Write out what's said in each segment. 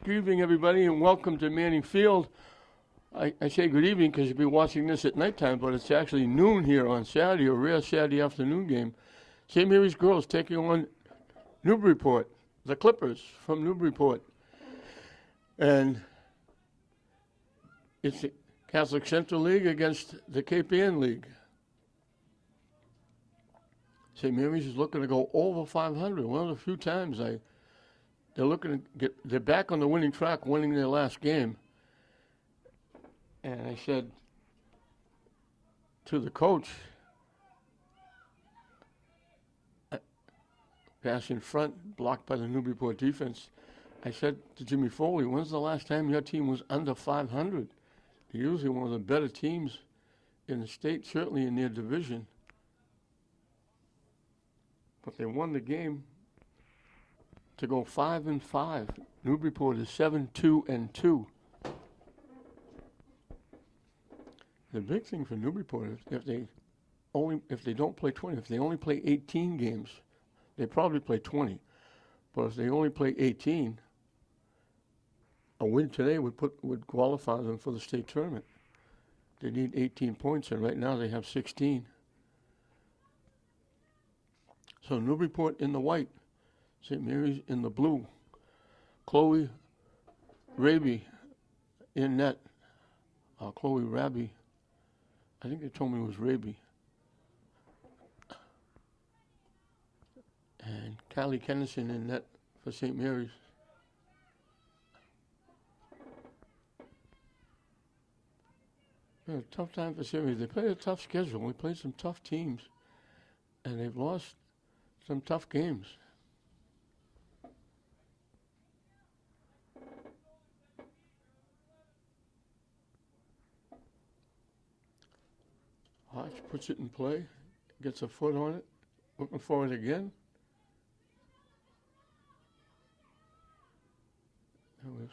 Good evening, everybody, and welcome to Manning Field. I say good evening because you'll be watching this at nighttime, but it's actually noon here on Saturday, a rare Saturday afternoon game. St. Mary's girls taking on Newburyport, the Clippers from Newburyport. And it's the Catholic Central League against the Cape Ann League. St. Mary's is looking to go over 500. One of the few times they're looking to they're back on the winning track, winning their last game. And I said to the coach, pass in front, blocked by the Newburyport defense. I said to Jimmy Foley, when's the last time your team was under 500? They're usually one of the better teams in the state, certainly in their division. But they won the game to go 5-5. Newburyport is 7-2-2. The big thing for Newburyport is if they don't play 20, if they only play 18 games, they probably play 20. But if they only play 18, a win today would qualify them for the state tournament. They need 18 points, and right now they have 16. So Newburyport in the white, St. Mary's in the blue. Chloe Raby in net. Chloe Raby. I think they told me it was Raby. And Callie Kennison in net for St. Mary's. A tough time for St. Mary's. They played a tough schedule. We played some tough teams. And they've lost some tough games. Hodge puts it in play, gets a foot on it, looking for it again. That was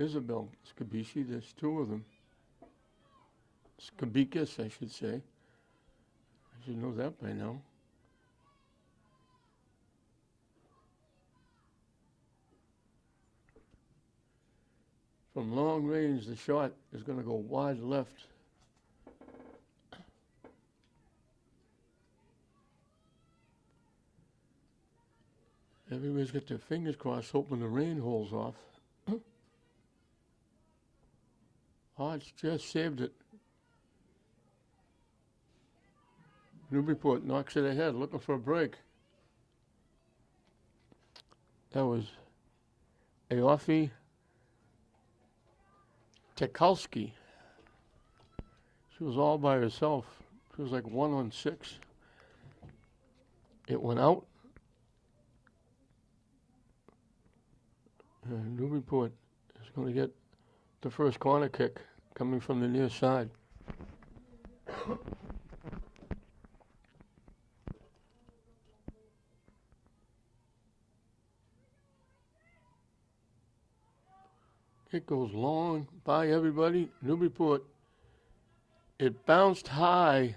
Isabel Skabishi. There's two of them. Skabikis, I should say. I should know that by now. From long range, the shot is going to go wide left. Everybody's got their fingers crossed, hoping the rain holds off. Hodge just saved it. Newburyport knocks it ahead, looking for a break. That was Aofi Tekalski. She was all by herself. She was like 1 on 6. It went out. And Newburyport is going to get the first corner kick coming from the near side. It goes long by everybody. Newburyport, it bounced high,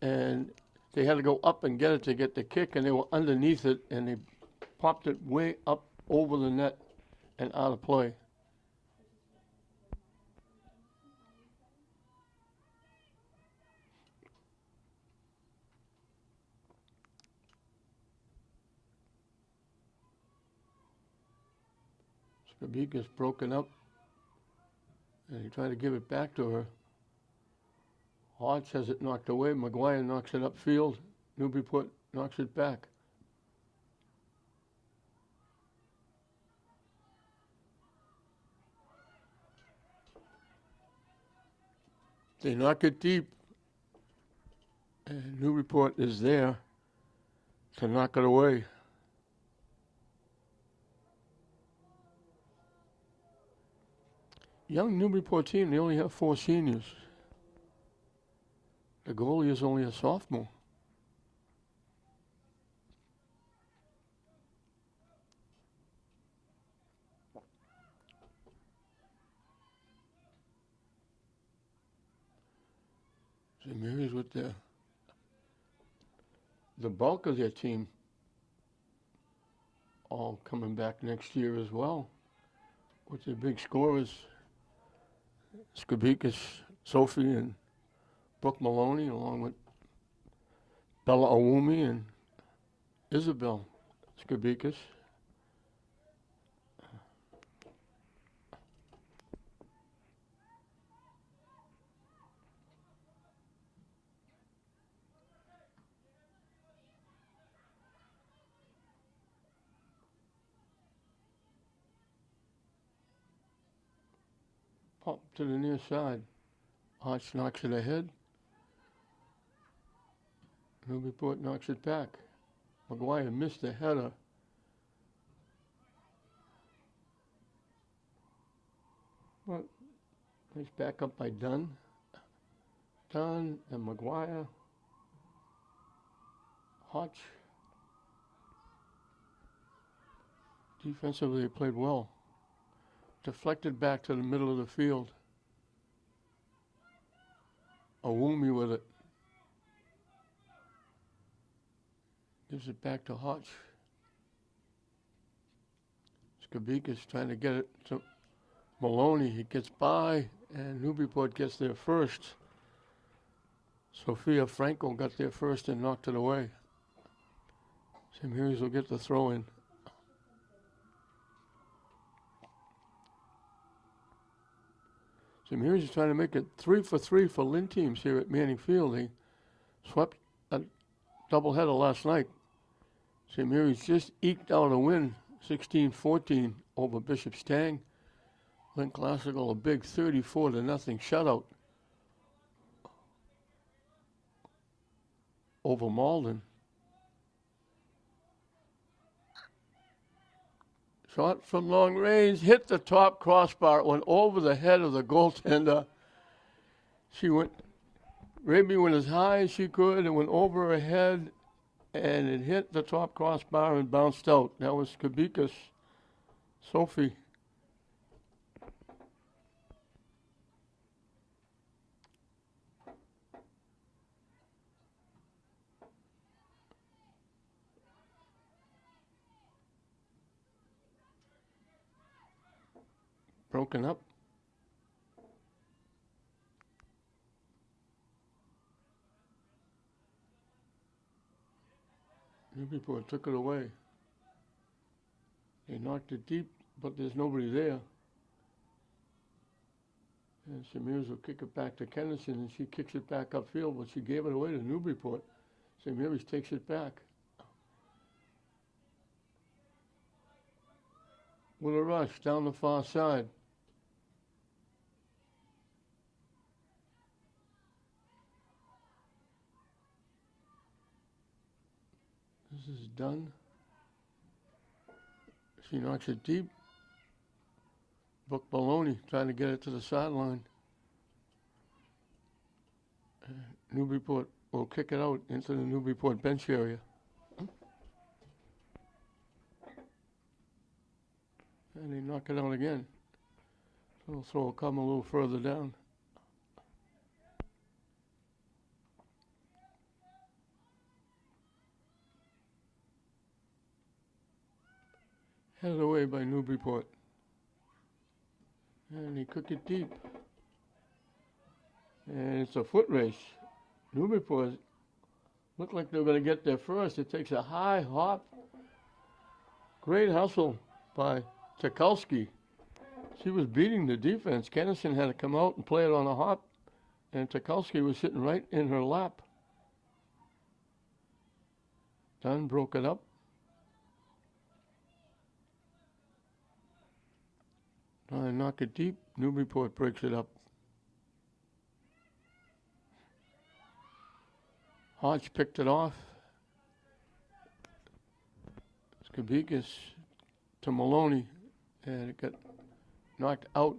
and they had to go up and get it to get the kick, and they were underneath it, and they popped it way up over the net and out of play. Skabika's broken up, and he tried to give it back to her. Hodge has it knocked away. McGuire knocks it upfield. Newburyport knocks it back. They knock it deep, and Newburyport is there to knock it away. Young Newburyport team, they only have 4 seniors. The goalie is only a sophomore. St. Mary's with the bulk of their team all coming back next year as well. with the big scorers, Skabikas, Sophie, and Brooke Maloney, along with Bella Awumi and Isabel Skabikas. Pop to the near side. Arch knocks it ahead. Newburyport knocks it back. McGuire missed the header. Well, nice back up by Dunn. Dunn and McGuire. Hodge. Defensively, they played well. Deflected back to the middle of the field. Awumi with it. Gives it back to Hodge. Skabikas trying to get it to Maloney. He gets by, and Newburyport gets there first. Sophia Franco got there first and knocked it away. St. Mary's will get the throw in. St. Mary's is trying to make it 3 for 3 for Lynn teams here at Manning Field. They swept a doubleheader last night. St. Mary's just eked out a win, 16-14 over Bishop Stang. Lynn Classical a big 34-0 shutout over Malden. Shot from long range, hit the top crossbar, it went over the head of the goaltender. She went, Raby went as high as she could and went over her head, and it hit the top crossbar and bounced out. That was Skabikas, Sophie. Broken up. Newburyport took it away. They knocked it deep, but there's nobody there. And Samirs will kick it back to Kennison, and she kicks it back upfield, but she gave it away to Newburyport. St. Mary's takes it back. With a rush down the far side. This is done. She knocks it deep. Brooke Maloney trying to get it to the sideline. Newburyport will kick it out into the Newburyport bench area. And they knock it out again. So they'll throw a come a little further down. Headed away by Newburyport. And he cooked it deep. And it's a foot race. Newburyport looked like they were going to get there first. It takes a high hop. Great hustle by Tukalski. She was beating the defense. Kennison had to come out and play it on a hop. And Tukalski was sitting right in her lap. Dunn broke it up. Trying to knock it deep. Newburyport breaks it up. Hodge picked it off. Skabikas to Maloney, and it got knocked out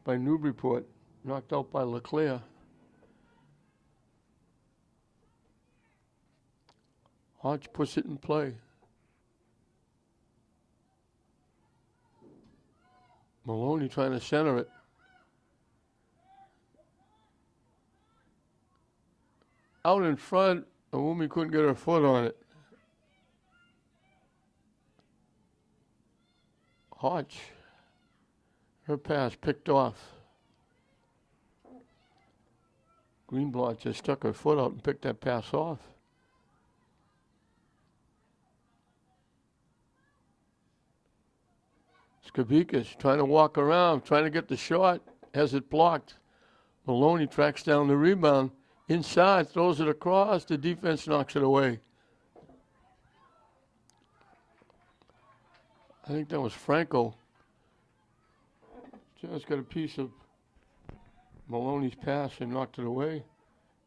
by Newburyport, knocked out by LeClaire. Hodge puts it in play. Maloney trying to center it. Out in front, Awumi couldn't get her foot on it. Hodge. Her pass picked off. Greenblatt just stuck her foot out and picked that pass off. Skabikas trying to walk around, trying to get the shot, has it blocked. Maloney tracks down the rebound. Inside, throws it across. The defense knocks it away. I think that was Franco. Just got a piece of Maloney's pass and knocked it away.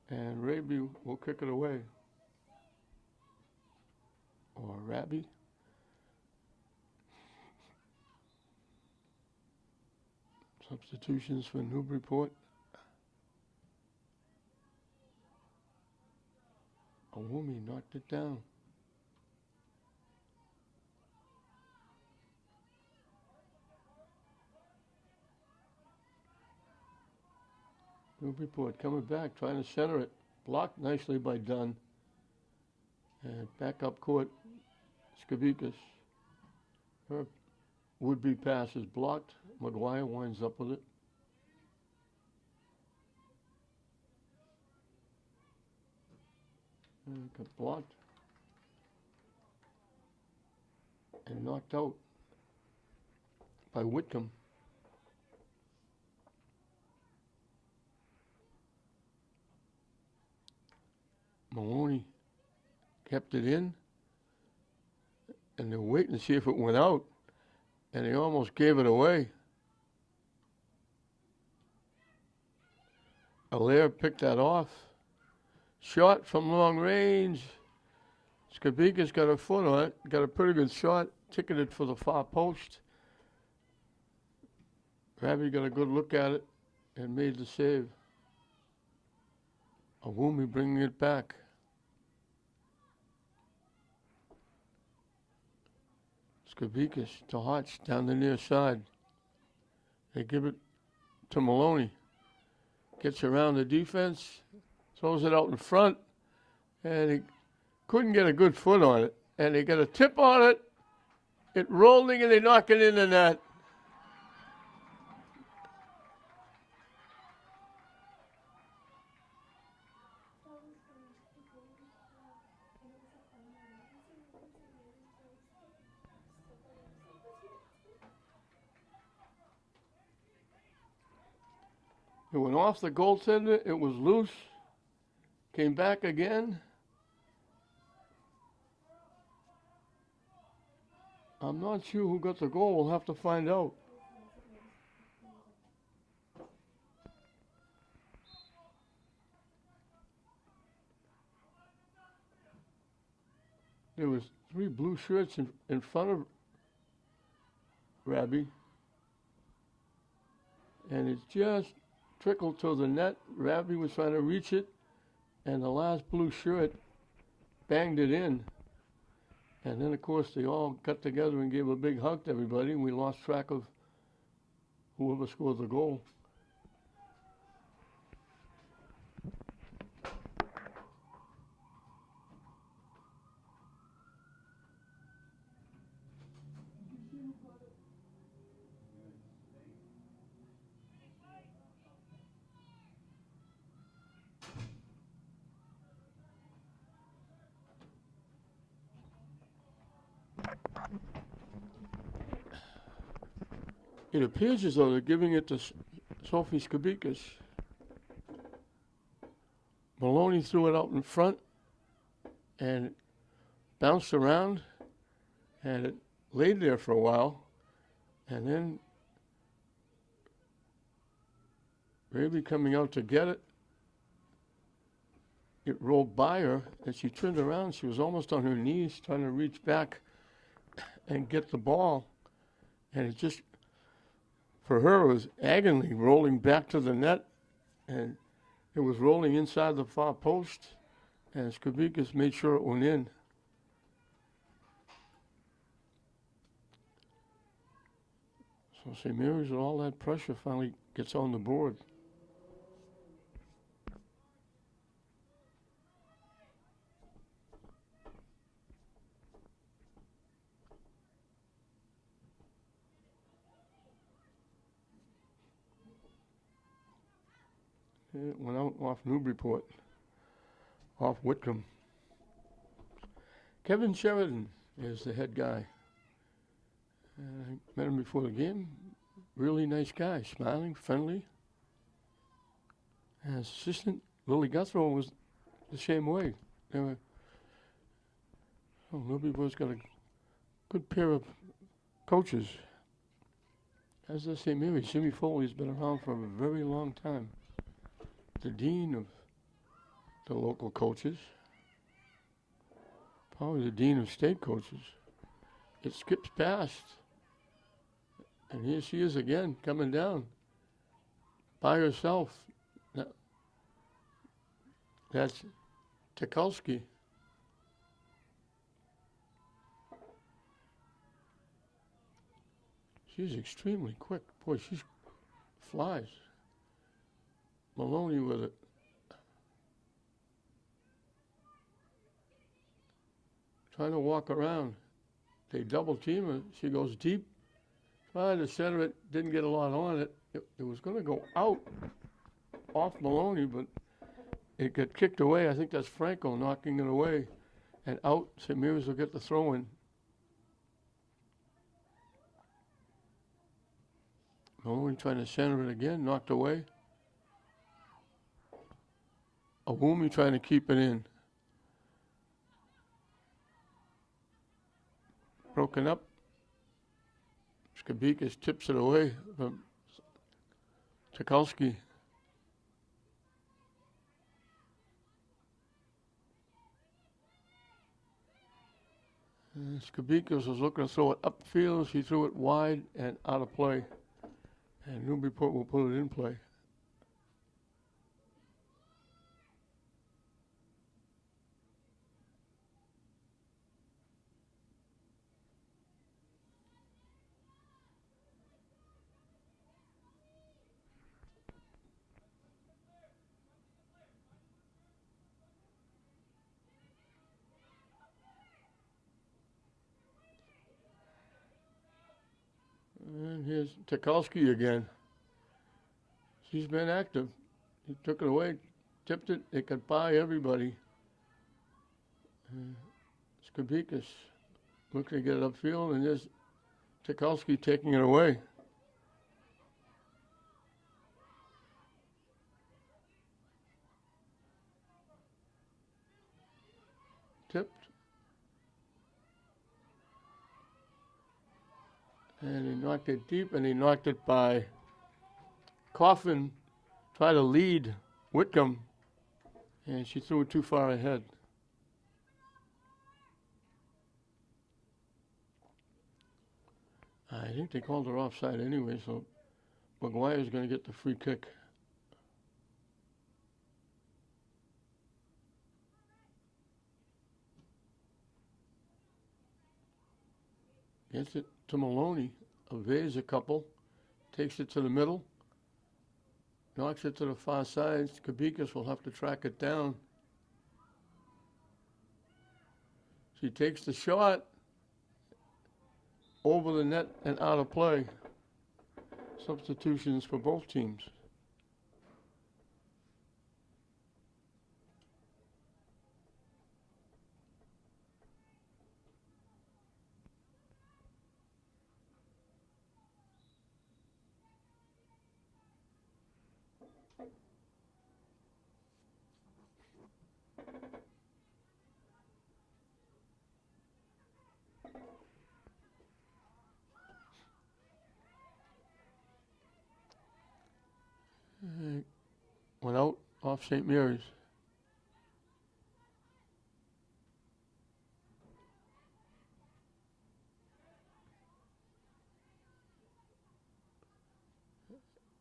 And Raby will kick it away. Or Raby. Substitutions for Newburyport. Awumi knocked it down. Newburyport coming back, trying to center it. Blocked nicely by Dunn. And back up court, Skabikas. Her would-be pass is blocked. McGuire winds up with it. And got blocked. And knocked out by Whitcomb. Maloney kept it in, and they're waiting to see if it went out, and he almost gave it away. Allaire picked that off. Shot from long range. Skabikas got a foot on it, got a pretty good shot, ticketed for the far post. Raby got a good look at it and made the save. Awumi bringing it back. Skabikas to Hodge down the near side. They give it to Maloney. Gets around the defense, throws it out in front, and he couldn't get a good foot on it. And they got a tip on it. It rolling, and they knock it in the net. It went off the goaltender. It was loose. Came back again. I'm not sure who got the goal. We'll have to find out. There was 3 blue shirts in front of Raby. And it just trickled to the net. Raby was trying to reach it, and the last blue shirt banged it in. And then, of course, they all got together and gave a big hug to everybody, and we lost track of whoever scored the goal. It appears as though they're giving it to Sophie Skabikas. Maloney threw it out in front, and it bounced around, and it laid there for a while, and then Raby coming out to get it. It rolled by her, and she turned around. She was almost on her knees trying to reach back and get the ball, and it just, for her, it was agony rolling back to the net, and it was rolling inside the far post, and Skabikas made sure it went in. So St. Mary's, with all that pressure, finally gets on the board. It went out off Newburyport, off Whitcomb. Kevin Sheridan is the head guy. I met him before the game. Really nice guy, smiling, friendly. And his assistant, Lily Guthrow, was the same way. They were, Newburyport's got a good pair of coaches. As does St. Mary's. Jimmy Foley's been around for a very long time. The dean of the local coaches. Probably the dean of state coaches. It skips past. And here she is again, coming down. By herself. That's Tukulski. She's extremely quick. Boy, she flies. Maloney with it. Trying to walk around. They double team her. She goes deep. Trying to center it. Didn't get a lot on it. It was going to go out off Maloney, but it got kicked away. I think that's Franco knocking it away. And out. St. Mary's will get the throw in. Maloney trying to center it again. Knocked away. Awumi trying to keep it in. Broken up. Skabikas tips it away from Tukulski. Skabikas was looking to throw it upfield. She threw it wide and out of play. And Newburyport will put it in play. And here's Tukulski again. She's been active. He took it away, tipped it. It got by everybody. Skabikas looking to get it upfield, and there's Tukulski taking it away. Tipped. And he knocked it deep, and he knocked it by. Coffin tried to lead Whitcomb, and she threw it too far ahead. I think they called her offside anyway, so McGuire's going to get the free kick. Gets it to Maloney, evades a couple, takes it to the middle, knocks it to the far side. Skabikas will have to track it down. She takes the shot over the net and out of play. Substitutions for both teams. Went out off St. Mary's.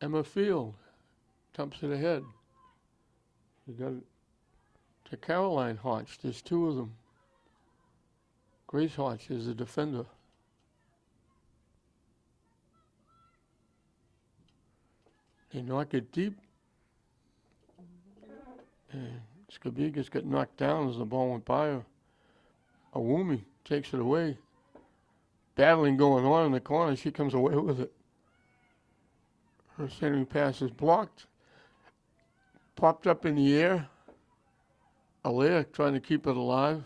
Emma Field dumps it ahead. You got it to Caroline Hodge. There's two of them. Grace Hodge is the defender. They knock it deep. And Skabikas got knocked down as the ball went by her. Awumi takes it away. Battling going on in the corner. She comes away with it. Her centering pass is blocked. popped up in the air. Allaire trying to keep it alive.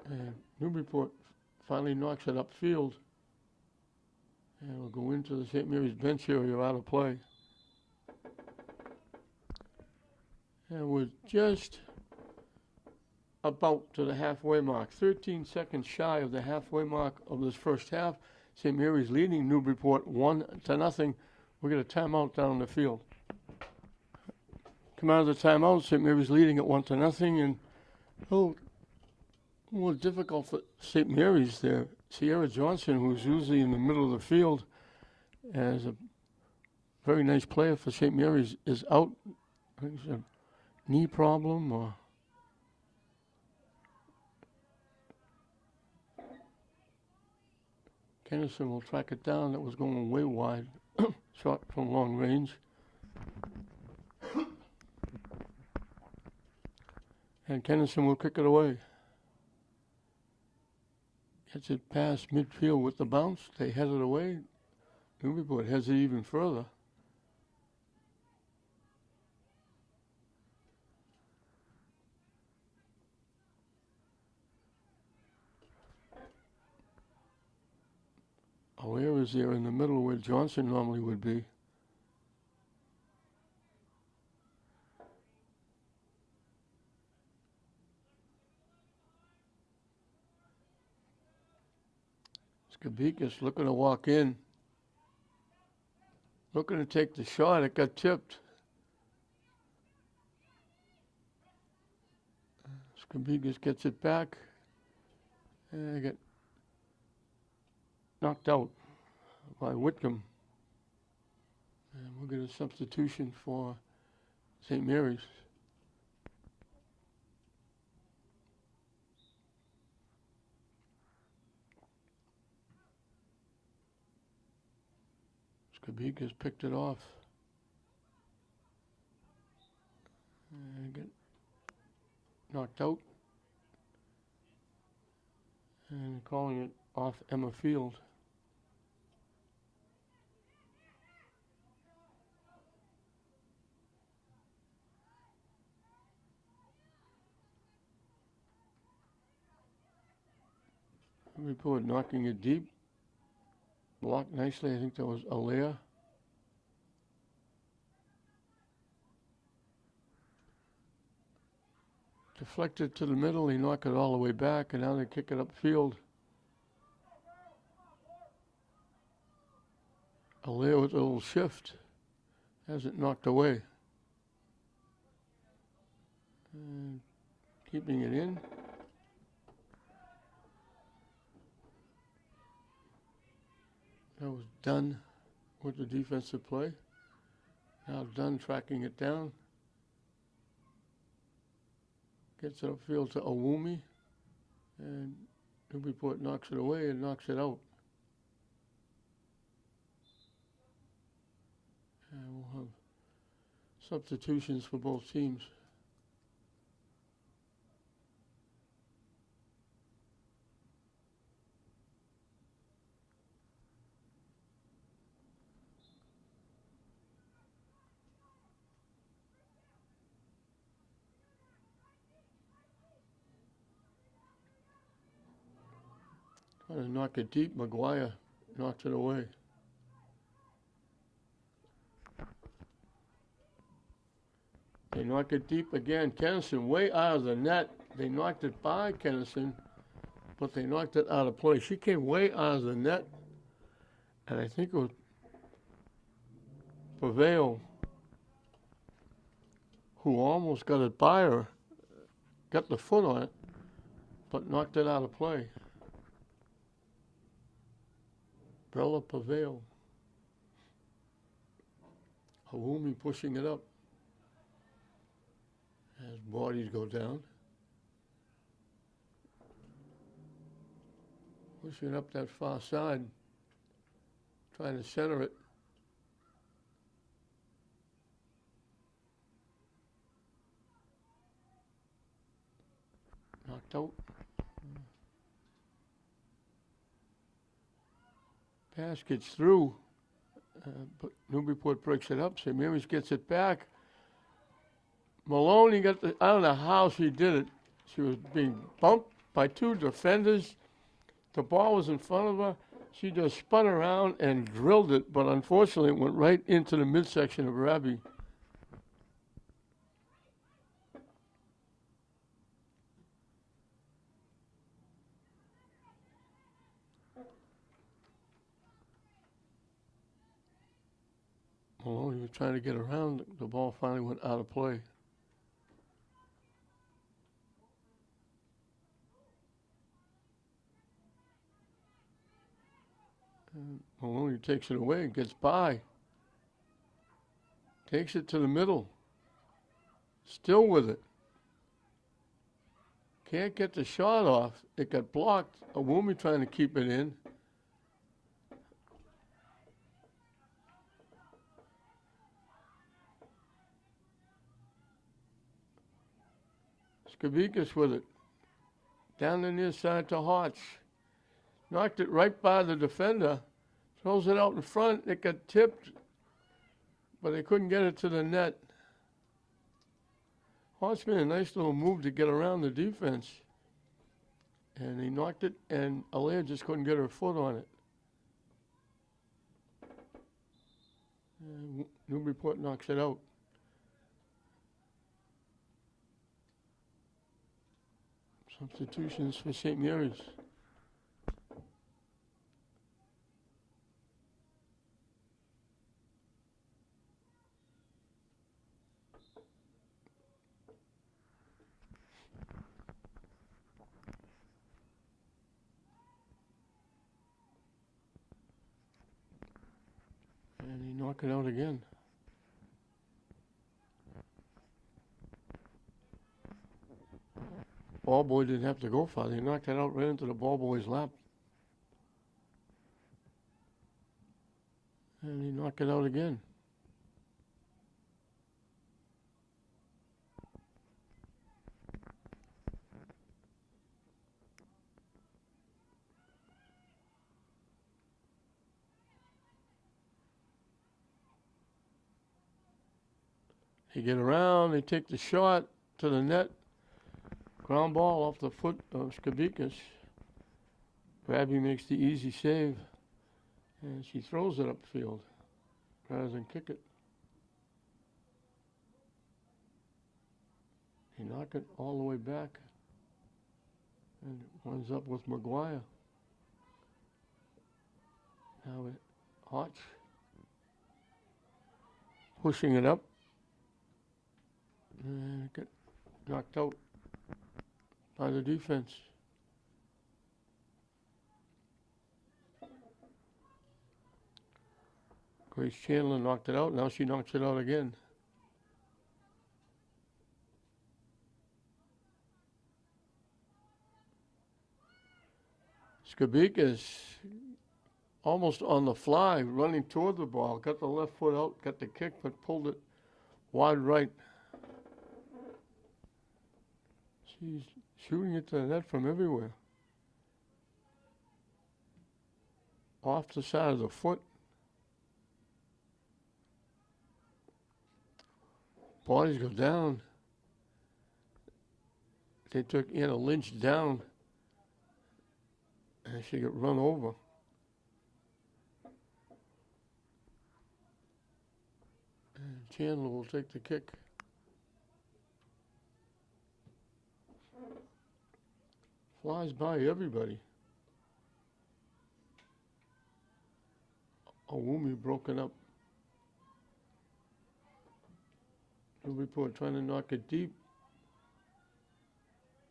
And Newburyport finally knocks it upfield. And we'll go into the St. Mary's bench area out of play. And we're just about to the halfway mark. 13 seconds shy of the halfway mark of this first half. St. Mary's leading Newburyport 1-0. We get a timeout down the field. Come out of the timeout, St. Mary's leading at 1-0, and more difficult for St. Mary's there. Sierra Johnson, who's usually in the middle of the field, as a very nice player for St. Mary's, is out. I think it's a knee problem or Kennison will track it down. That was going way wide. Shot from long range. And Kennison will kick it away. Gets it past midfield with the bounce. They head it away. Newburyport heads it even further. Allaire is there in the middle where Johnson normally would be. Skabikas looking to walk in. Looking to take the shot. It got tipped. Skabikas gets it back. And get knocked out by Whitcomb. And we'll get a substitution for St. Mary's. Skabikas picked it off. And get knocked out. And calling it off Emma Field. Report knocking it deep. Blocked nicely. I think that was Allaire. Deflected to the middle. They knock it all the way back, and now they kick it upfield. Allaire with a little shift. Has it knocked away. And keeping it in. That was done with the defensive play. Now Dunn tracking it down. Gets it upfield to Owumi. And Newburyport knocks it away and knocks it out. And we'll have substitutions for both teams. Trying to knock it deep. McGuire knocks it away. They knock it deep again. Kennison way out of the net. They knocked it by Kennison, but they knocked it out of play. She came way out of the net, and I think it was Prevail who almost got it by her, got the foot on it, but knocked it out of play. Bella Prevail. Owumi pushing it up as bodies go down. Pushing it up that far side, trying to center it. Knocked out. Pass gets through, But Newburyport breaks it up. St. Mary's gets it back. Maloney got I don't know how she did it. She was being bumped by two defenders. The ball was in front of her. She just spun around and drilled it, but unfortunately it went right into the midsection of Rabi. Maloney was trying to get around. The ball finally went out of play. And Maloney takes it away and gets by. Takes it to the middle. Still with it. Can't get the shot off. It got blocked. Awumi trying to keep it in. Skavikas with it. Down the near side to Hotch. Knocked it right by the defender. Throws it out in front. It got tipped, but they couldn't get it to the net. Hotch made a nice little move to get around the defense. And he knocked it, and Allaire just couldn't get her foot on it. And Newburyport knocks it out. Substitutions for St. Mary's. And he knocked it out again. Ball boy didn't have to go far. He knocked it out right into the ball boy's lap. And he knocked it out again. They get around, they take the shot to the net. Ground ball off the foot of Skavikas. Rabi makes the easy save. And she throws it upfield rather than kick it. He knocked it all the way back. And it winds up with Maguire. Now it Hotch. Pushing it up. And it got knocked out by the defense. Grace Chandler knocked it out. Now she knocks it out again. Skavikas almost on the fly, running toward the ball. Got the left foot out, got the kick, but pulled it wide right. She's shooting it to the net from everywhere. Off the side of the foot. Bodies go down. They took Anna Lynch down. And she got run over. And Chandler will take the kick. Flies by everybody. Awumi broken up. Newburyport trying to knock it deep.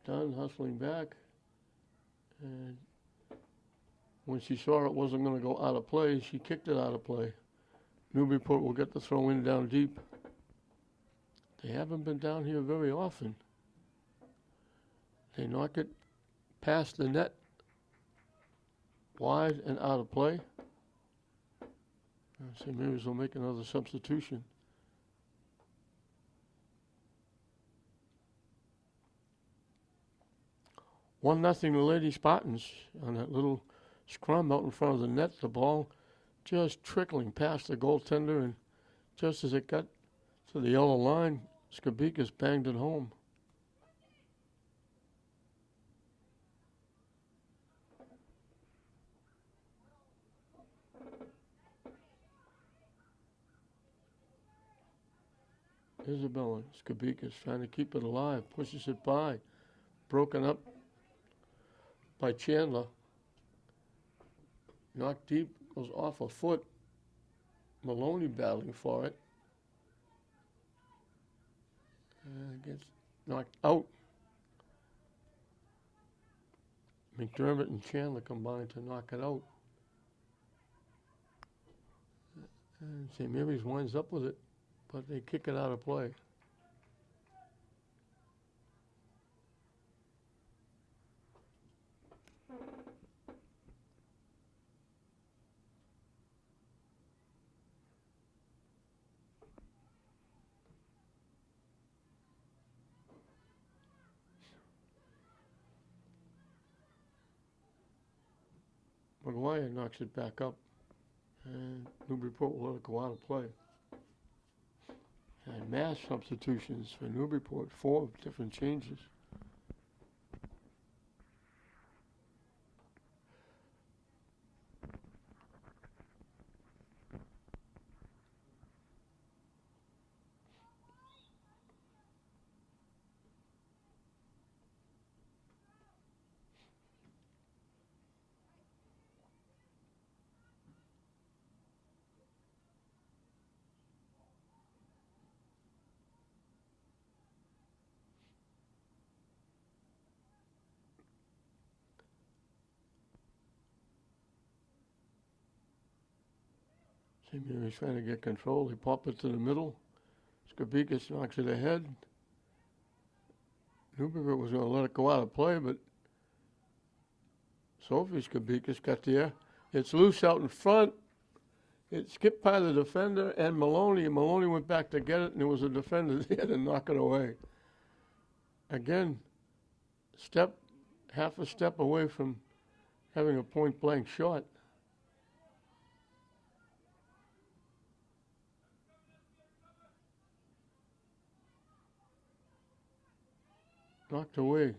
Dunn hustling back. And when she saw it wasn't going to go out of play, she kicked it out of play. Newburyport will get the throw in down deep. They haven't been down here very often. They knock it past the net, wide and out of play. St. Mary's will make another substitution. 1-0 the Lady Spartans on that little scrum out in front of the net. The ball just trickling past the goaltender, and just as it got to the yellow line, Skabikas banged it home. Isabella Skabikas trying to keep it alive, pushes it by, broken up by Chandler. Knocked deep, goes off a foot. Maloney battling for it. And gets knocked out. McDermott and Chandler combined to knock it out. And St. Mary's winds up with it, but they kick it out of play. McGuire knocks it back up, and Newburyport will let it go out of play. And mass substitutions for Newburyport, 4 different changes. St. Mary's trying to get control. They pop it to the middle. Skabikas knocks it ahead. Newburyport was going to let it go out of play, but Sophie Skabikas got there. It's loose out in front. It skipped by the defender and Maloney. Maloney went back to get it, and there was a defender there to knock it away. Again, half a step away from having a point-blank shot. Knocked away.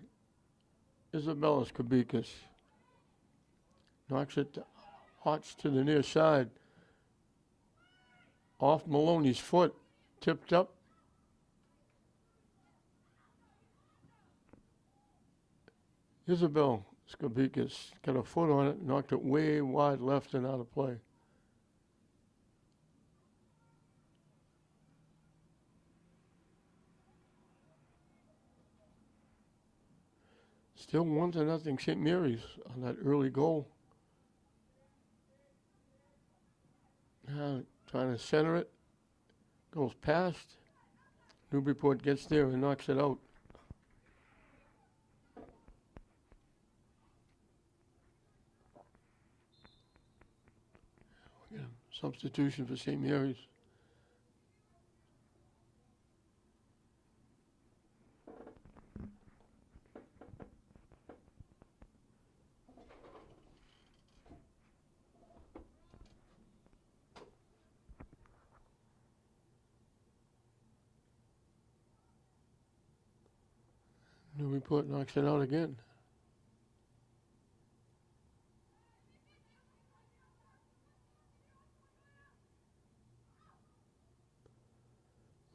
Isabella Skabikas knocks it Hotch to the near side. Off Maloney's foot, tipped up. Isabel Skabikas got a foot on it, knocked it way wide left and out of play. Still 1-0 St. Mary's on that early goal. Now trying to center it. Goes past. Newburyport gets there and knocks it out. Substitution for St. Mary's. Newburyport knocks it out again.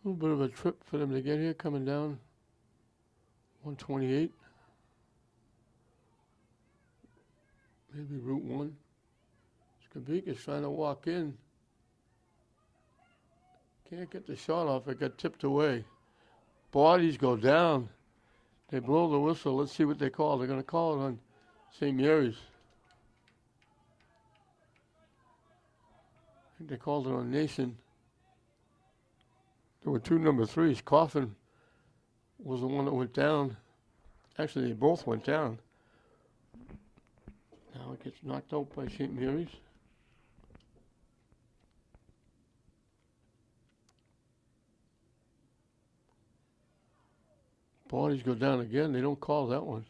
A little bit of a trip for them to get here, coming down 128. Maybe Route 1. Skabikas trying to walk in. Can't get the shot off. It got tipped away. Bodies go down. They blow the whistle. Let's see what they call. They're going to call it on St. Mary's. I think they called it on Nation. There were 2 number 3s. Coffin was the one that went down. Actually, they both went down. Now it gets knocked out by St. Mary's. Bodies go down again. They don't call that one.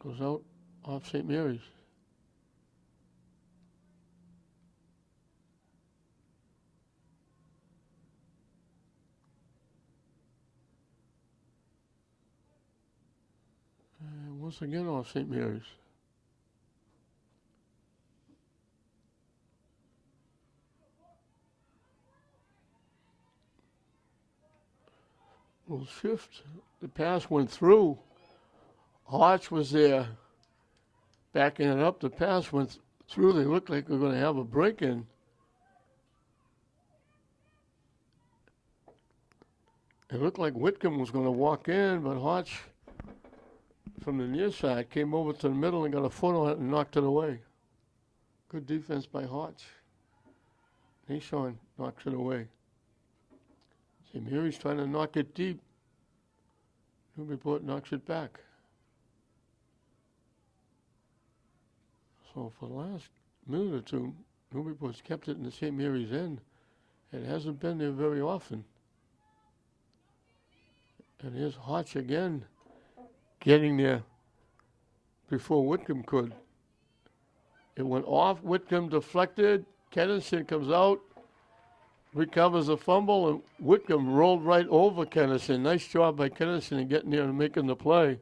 Goes out off St. Mary's. And once again off St. Mary's. Little shift. The pass went through. Hodge was there backing it up. The pass went through. They looked like they were going to have a break-in. It looked like Whitcomb was going to walk in, but Hodge from the near side came over to the middle and got a foot on it and knocked it away. Good defense by Hodge. Nashon knocks it away. St. Mary's trying to knock it deep. Newburyport knocks it back. So for the last minute or two, Newburyport's kept it in the St. Mary's end. It hasn't been there very often. And here's Hodge again, getting there before Whitcomb could. It went off, Whitcomb deflected, Kennison comes out, recovers the fumble, and Whitcomb rolled right over Kennison. Nice job by Kennison in getting there and making the play.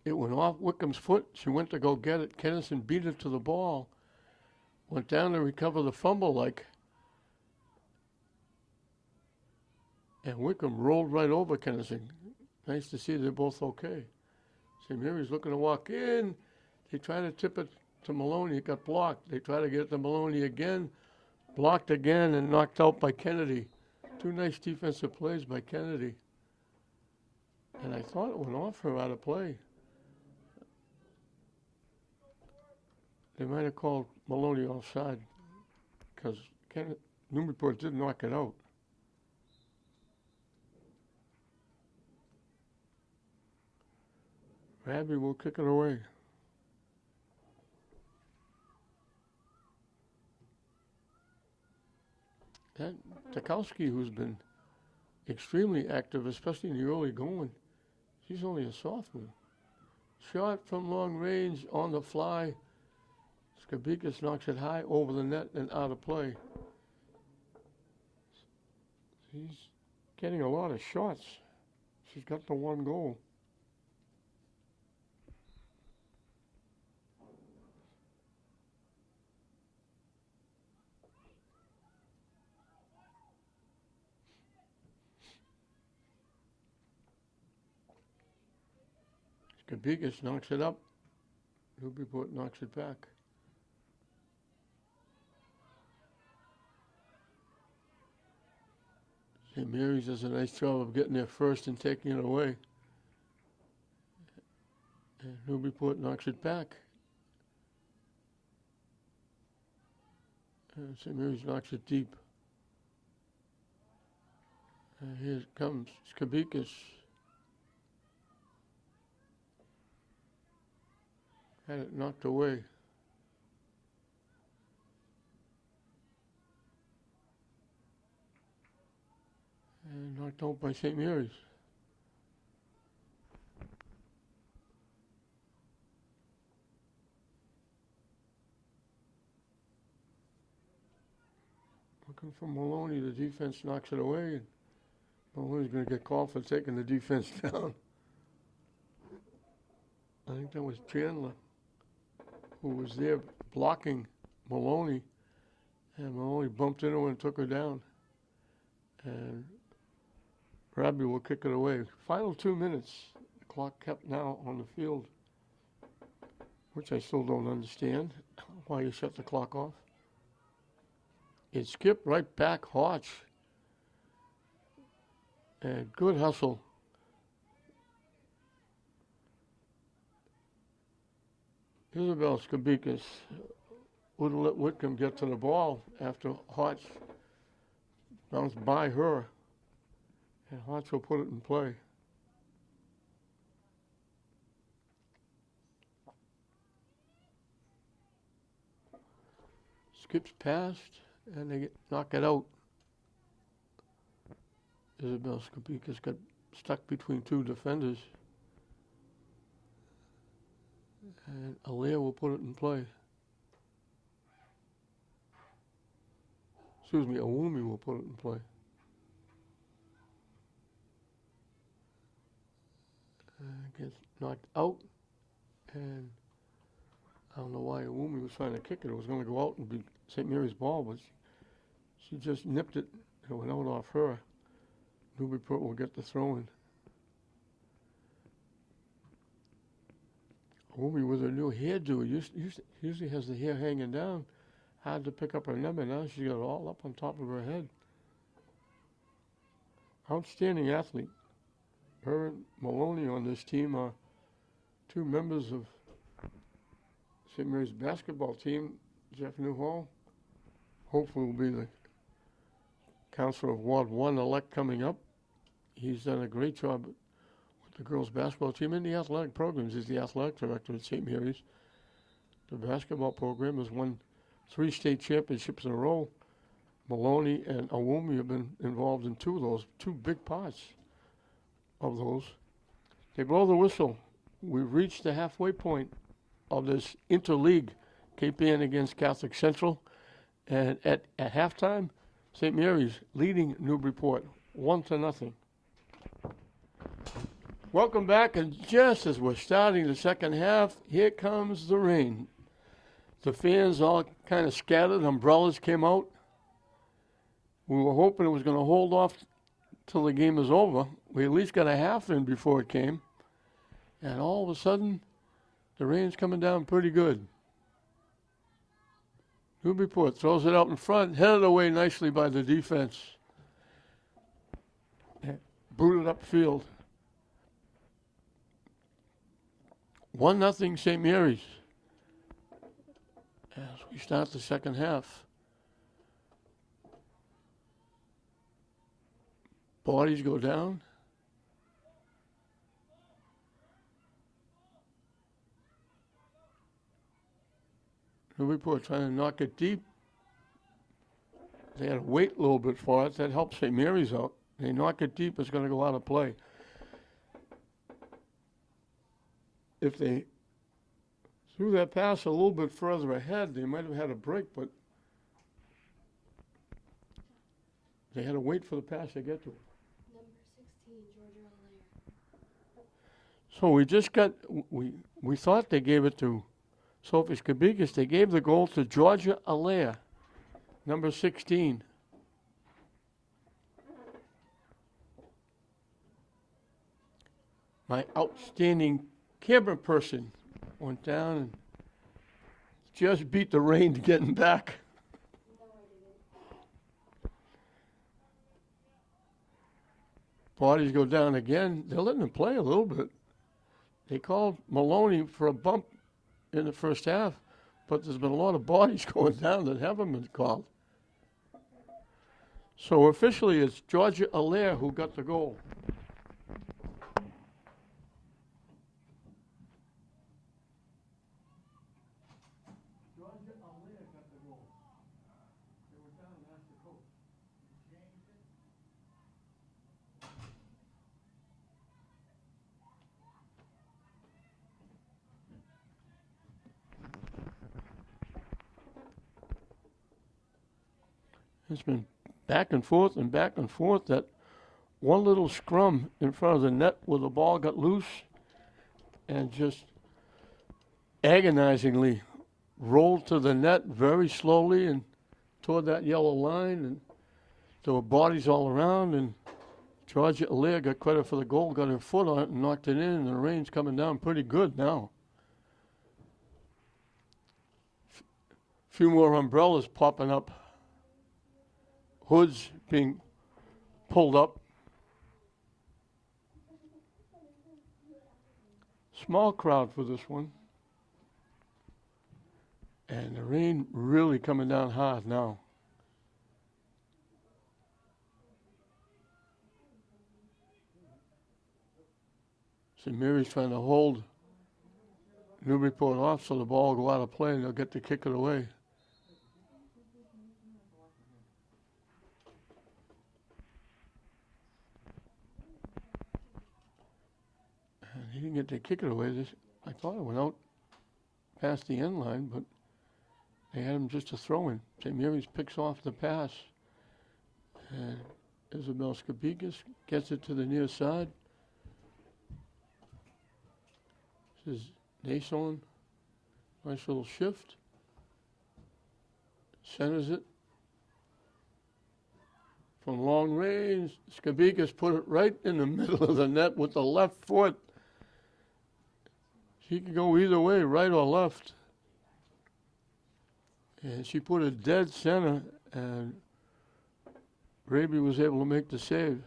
It went off Whitcomb's foot. She went to go get it. Kennison beat it to the ball. Went down to recover the fumble and Whitcomb rolled right over Kennison. Nice to see they're both okay. St. Mary's looking to walk in. They try to tip it to Maloney. It got blocked. They try to get it to Maloney again. Blocked again and knocked out by Kennedy. Two nice defensive plays by Kennedy. And I thought it went off her out of play. They might have called Maloney offside because Newburyport did knock it out. Rabby will kick it away. That Tarkowski, who's been extremely active, especially in the early going, she's only a sophomore. Shot from long range on the fly. Skabikas knocks it high over the net and out of play. She's getting a lot of shots. She's got the one goal. Skabikas knocks it up. Newburyport knocks it back. St. Mary's does a nice job of getting there first and taking it away. And Newburyport knocks it back. And St. Mary's knocks it deep. And here comes Skabikas. Had it knocked away. And knocked out by St. Mary's. Looking for Maloney, the defense knocks it away, and Maloney's going to get called for taking the defense down. I think that was Chandler who was there blocking Maloney, and Maloney bumped into her and took her down. And Rabby will kick it away. Final 2 minutes. The clock kept now on the field, which I still don't understand why you shut the clock off. It skipped right back Hodge. And good hustle. Isabel Skabikas wouldn't let Whitcomb get to the ball after Hodge bounced by her. And Hodge will put it in play. Skips past, and they knock it out. Isabel Skabikas got stuck between two defenders. And Alair will put it in play. Excuse me, Awumi will put it in play. Gets knocked out, and I don't know why Awumi was trying to kick it. It was going to go out and be St. Mary's ball, but she just nipped it and it went out off her. Newburyport will get the throw in. Awumi with her new hairdo usually has the hair hanging down. Hard to pick up her number. Now she's got it all up on top of her head. Outstanding athlete. Her and Maloney on this team are two members of St. Mary's basketball team. Jeff Newhall hopefully will be the counselor of Ward 1 elect coming up. He's done a great job with the girls' basketball team and the athletic programs. He's the athletic director at St. Mary's. The basketball program has won 3 state championships in a row. Maloney and Awumi have been involved in 2 of those, 2 big parts of those. They blow the whistle. We've reached the halfway point of this interleague, Cape Ann against Catholic Central. And at halftime, St. Mary's leading Newburyport 1-0. Welcome back, and just as we're starting the second half, here comes the rain. The fans all kind of scattered, umbrellas came out. We were hoping it was going to hold off till the game is over. We at least got a half in before it came. And all of a sudden, the rain's coming down pretty good. Newburyport throws it out in front, headed away nicely by the defense. Booted upfield. 1-0 St. Mary's as we start the second half. Bodies go down. Newburyport trying to knock it deep. They had to wait a little bit for it. That helps St. Mary's out. They knock it deep, it's going to go out of play. If they threw that pass a little bit further ahead, they might have had a break, but they had to wait for the pass to get to it. Number 16, Georgia Alair. So we just got, we thought they gave it to Sophie Skabikas. They gave the goal to Georgia Alair, number 16. My outstanding camera person went down and just beat the rain to getting back. Bodies go down again. They're letting them play a little bit. They called Maloney for a bump in the first half, but there's been a lot of bodies going down that haven't been called. So officially it's Georgia Alair who got the goal. It's been back and forth and back and forth. That one little scrum in front of the net where the ball got loose and just agonizingly rolled to the net very slowly and toward that yellow line. And there were bodies all around. And Georgia Alair got credit for the goal, got her foot on it and knocked it in. And the rain's coming down pretty good now. A few more umbrellas popping up. Hoods being pulled up. Small crowd for this one. And the rain really coming down hard now. St. Mary's trying to hold Newburyport off so the ball will go out of play and they'll get to kick it away. He didn't get to kick it away. I thought it went out. past the end line, but they had him just a throw-in. St. Mary's picks off the pass. And Isabel Skabikas gets it to the near side. This is Nason. Nice little shift. Centers it. From long range, Skabikas put it right in the middle of the net with the left foot. She could go either way, right or left. And she put it dead center, and Raby was able to make the save.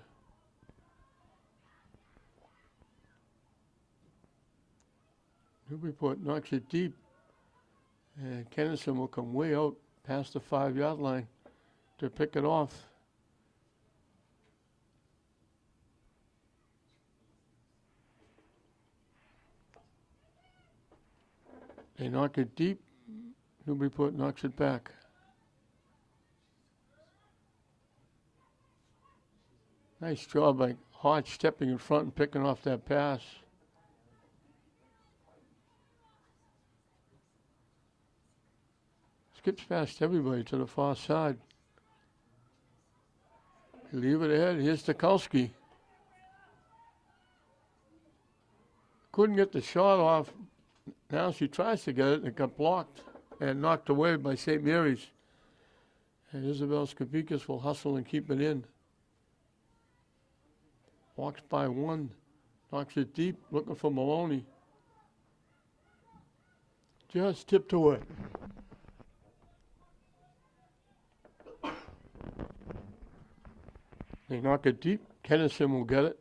Newburyport knocks it deep, and Kennison will come way out past the 5-yard line to pick it off. They knock it deep. Newburyport knocks it back. Nice job by Hodge stepping in front and picking off that pass. Skips past everybody to the far side. Leave it ahead. Here's Stokowski. Couldn't get the shot off. Now she tries to get it, and it got blocked and knocked away by St. Mary's. And Isabel Skabikas will hustle and keep it in. Walks by one, knocks it deep, looking for Maloney. Just tipped away. They knock it deep. Kennison will get it.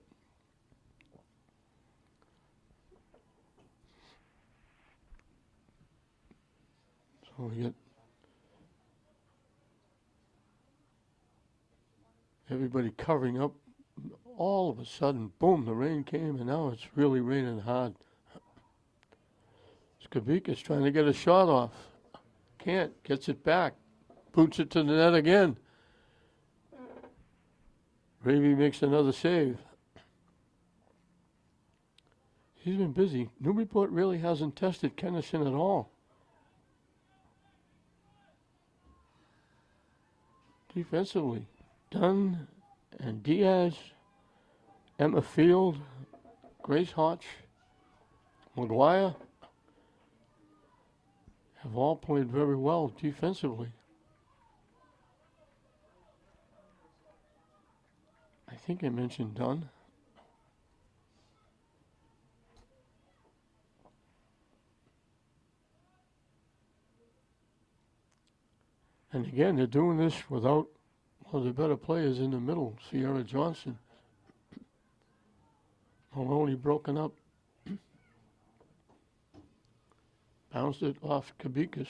So we get everybody covering up. All of a sudden, boom, the rain came, and now it's really raining hard. Skabikas trying to get a shot off. Can't. Gets it back. Boots it to the net again. Raby makes another save. He's been busy. Newburyport really hasn't tested Kennison at all. Defensively, Dunn and Diaz, Emma Field, Grace Hotch, McGuire have all played very well defensively. I think I mentioned Dunn. And again, they're doing this without one of the better players in the middle, Sierra Johnson. Maloney broken up. Bounced it off Kabikas.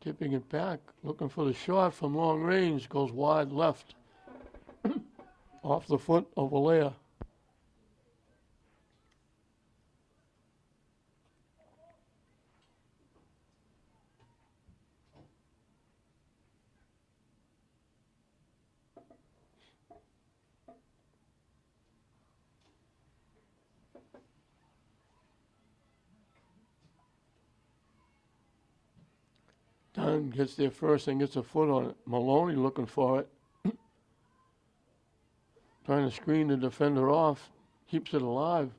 Tipping it back, looking for the shot from long range, goes wide left. Off the foot of Alea. Dunn gets there first and gets a foot on it. Maloney looking for it. Trying to screen the defender off. Keeps it alive.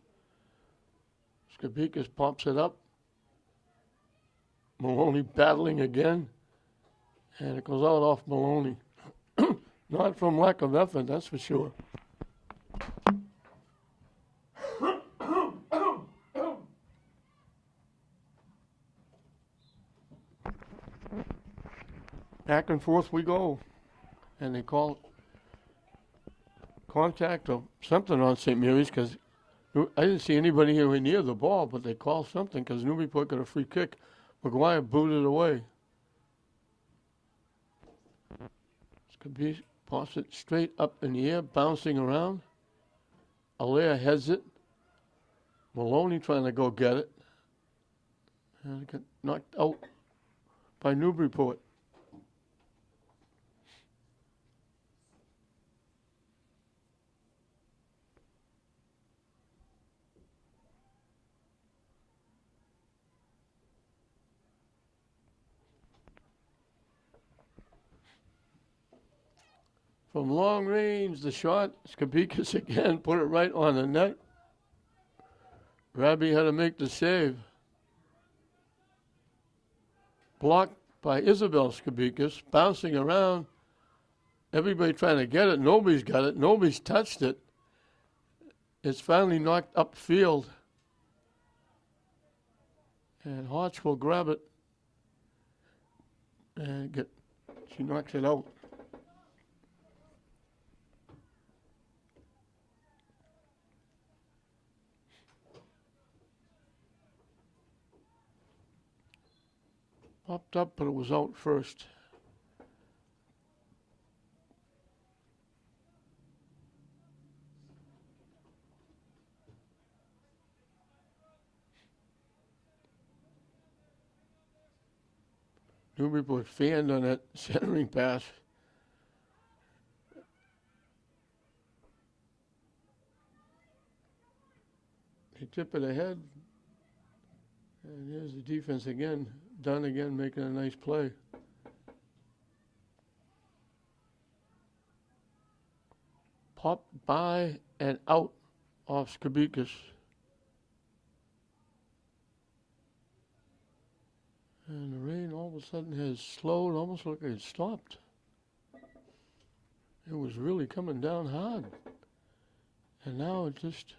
Skabikas pops it up. Maloney battling again. And it goes out off Maloney. Not from lack of effort, that's for sure. Back and forth we go. And they call contact or something on St. Mary's because I didn't see anybody anywhere near the ball, but they called something because Newburyport got a free kick. McGuire booted away. Skabikas pops it straight up in the air, bouncing around. Alea heads it. Maloney trying to go get it. And it got knocked out by Newburyport. From long range, the shot, Skabikas again, put it right on the net. Rabi had to make the save. Blocked by Isabel Skabikas, bouncing around. Everybody trying to get it. Nobody's got it. Nobody's touched it. It's finally knocked upfield. And Hodge will grab it. And she knocks it out. Popped up, but it was out first. Newburyport fanned on that centering pass. They tip it ahead. And here's the defense again. Dunn again making a nice play. Popped by and out off Skabikas. And the rain all of a sudden has slowed, almost like it stopped. It was really coming down hard. And now it just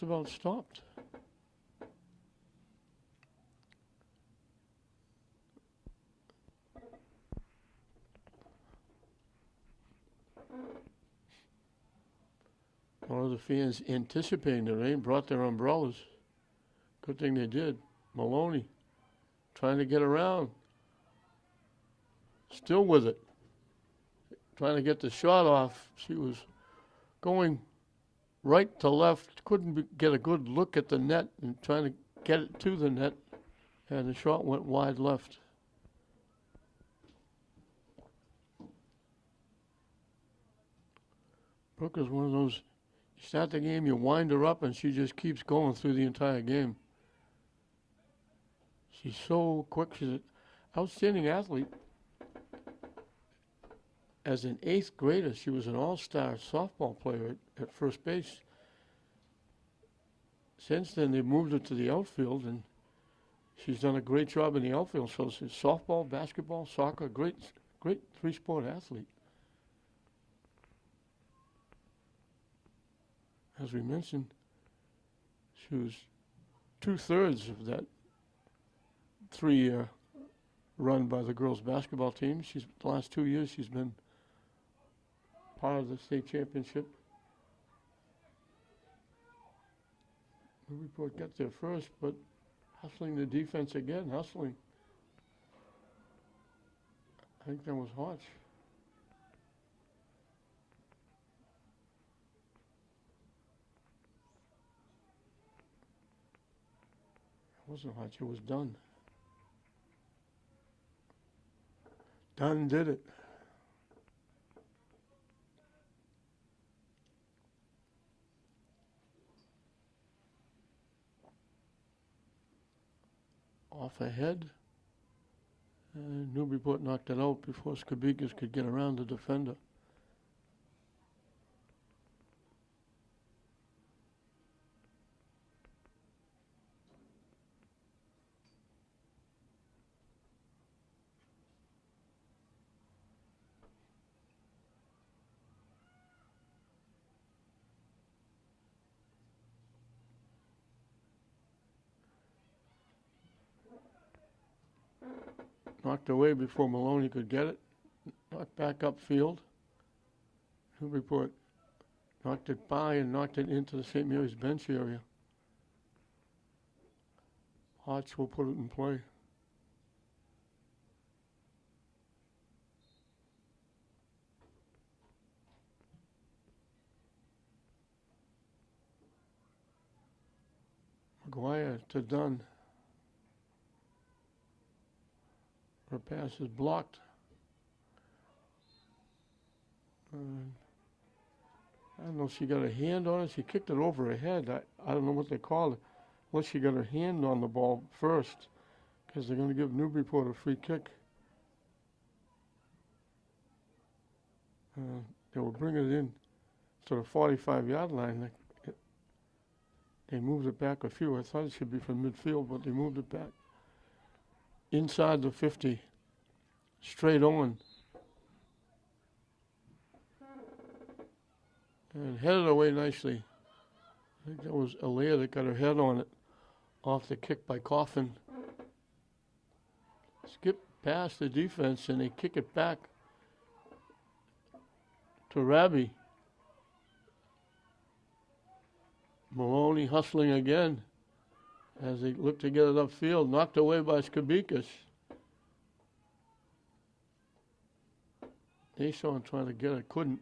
about stopped. One of the fans anticipating the rain brought their umbrellas. Good thing they did. Maloney trying to get around. Still with it. Trying to get the shot off. She was going right to left. Couldn't get a good look at the net and trying to get it to the net. And the shot went wide left. Brooke is one of those, you start the game, you wind her up, and she just keeps going through the entire game. She's so quick. She's an outstanding athlete. As an 8th grader, she was an all-star softball player at first base. Since then, they moved her to the outfield, and she's done a great job in the outfield. So she's softball, basketball, soccer, great 3-sport athlete. As we mentioned, she was 2/3 of that 3-year run by the girls basketball team. The last 2 years she's been part of the state championship. Newburyport got there first, but hustling the defense again, hustling. I think that was Hodge. It wasn't Hodge, it was Dunn. Dunn did it. Off ahead. And Newburyport knocked it out before Skabikas could get around the defender. Knocked away before Maloney could get it. Knocked back upfield. Newburyport knocked it by and knocked it into the St. Mary's bench area. Hodge will put it in play. McGuire to Dunn. Her pass is blocked. I don't know if she got a hand on it. She kicked it over her head. I don't know what they call it. Unless she got her hand on the ball first, because they're going to give Newburyport a free kick. They were bringing it in to the 45-yard line. They moved it back a few. I thought it should be from midfield, but they moved it back inside the 50, straight on, and headed away nicely. I think that was Alea that got her head on it off the kick by Coffin. Skip past the defense and they kick it back to Rabi. Maloney hustling again as they look to get it upfield, knocked away by Skabikas. Nason trying to get it, couldn't.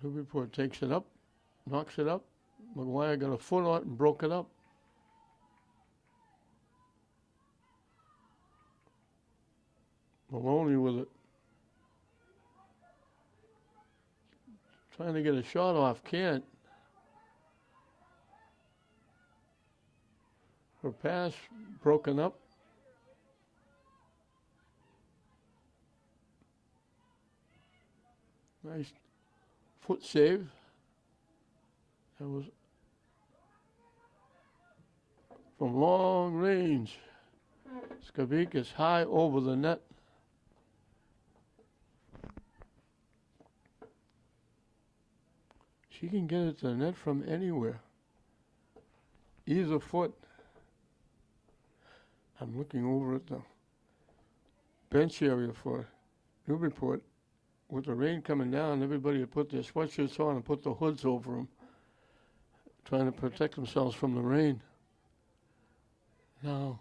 Newburyport takes it up, knocks it up. McGuire got a foot on it and broke it up. Maloney with it. Trying to get a shot off, can't. Her pass broken up. Nice foot save. That was from long range. Skabikas high over the net. She can get it to the net from anywhere. Either foot. I'm looking over at the bench area for Newburyport. With the rain coming down, everybody had put their sweatshirts on and put the hoods over them, trying to protect themselves from the rain. Now,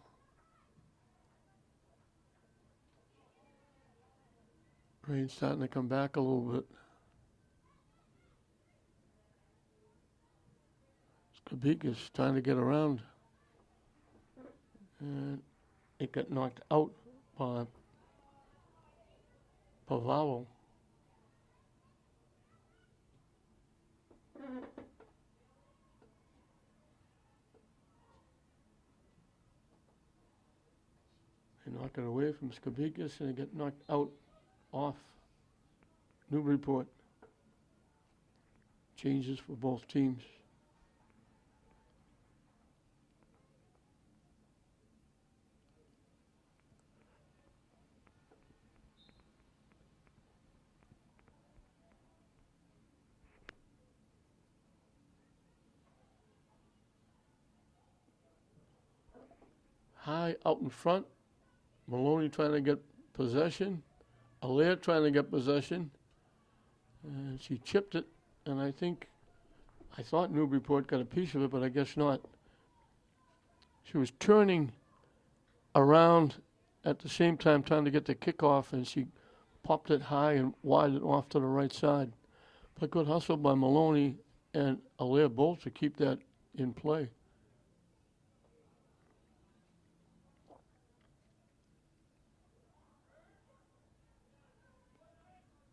rain's starting to come back a little bit. Skabikas trying to get around. And it got knocked out by Pavalo. They knock it away from Skabikas and it got knocked out off Newburyport. Changes for both teams. High out in front. Maloney trying to get possession. Alea trying to get possession. And she chipped it. And I thought Newburyport got a piece of it, but I guess not. She was turning around at the same time trying to get the kickoff, and she popped it high and wide off to the right side. But good hustle by Maloney and Alea both to keep that in play.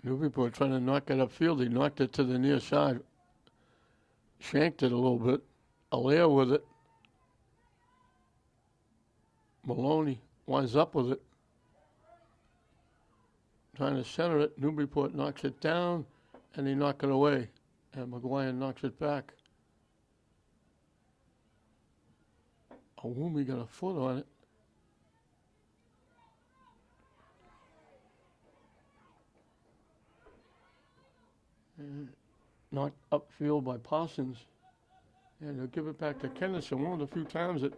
Newburyport trying to knock it upfield. He knocked it to the near side. Shanked it a little bit. Alea with it. Maloney winds up with it. Trying to center it. Newburyport knocks it down, and they knock it away. And McGuire knocks it back. Awumi got a foot on it. Knocked upfield by Parsons. And they'll give it back to Kennison. One of the few times that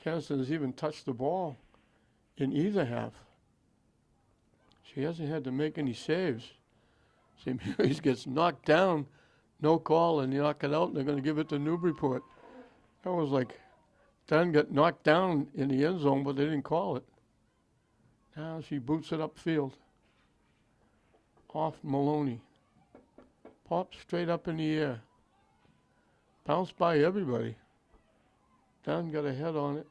Kennison has even touched the ball in either half. She hasn't had to make any saves. St. Mary's gets knocked down, no call, and they knock it out, and they're going to give it to Newburyport. That was like, Dunn got knocked down in the end zone, but they didn't call it. Now she boots it upfield. Off Maloney. Pops straight up in the air. Bounced by everybody. Dunn got a head on it.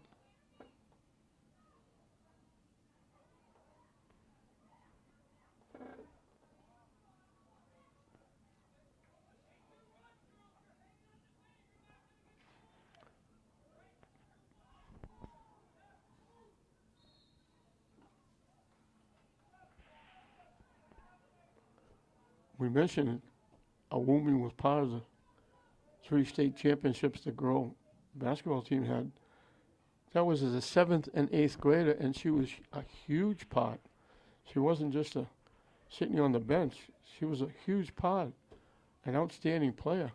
we mentioned Awumi was part of the 3 state championships the girl basketball team had. That was as a 7th and 8th grader, and she was a huge part. She wasn't just sitting on the bench. She was a huge part, an outstanding player.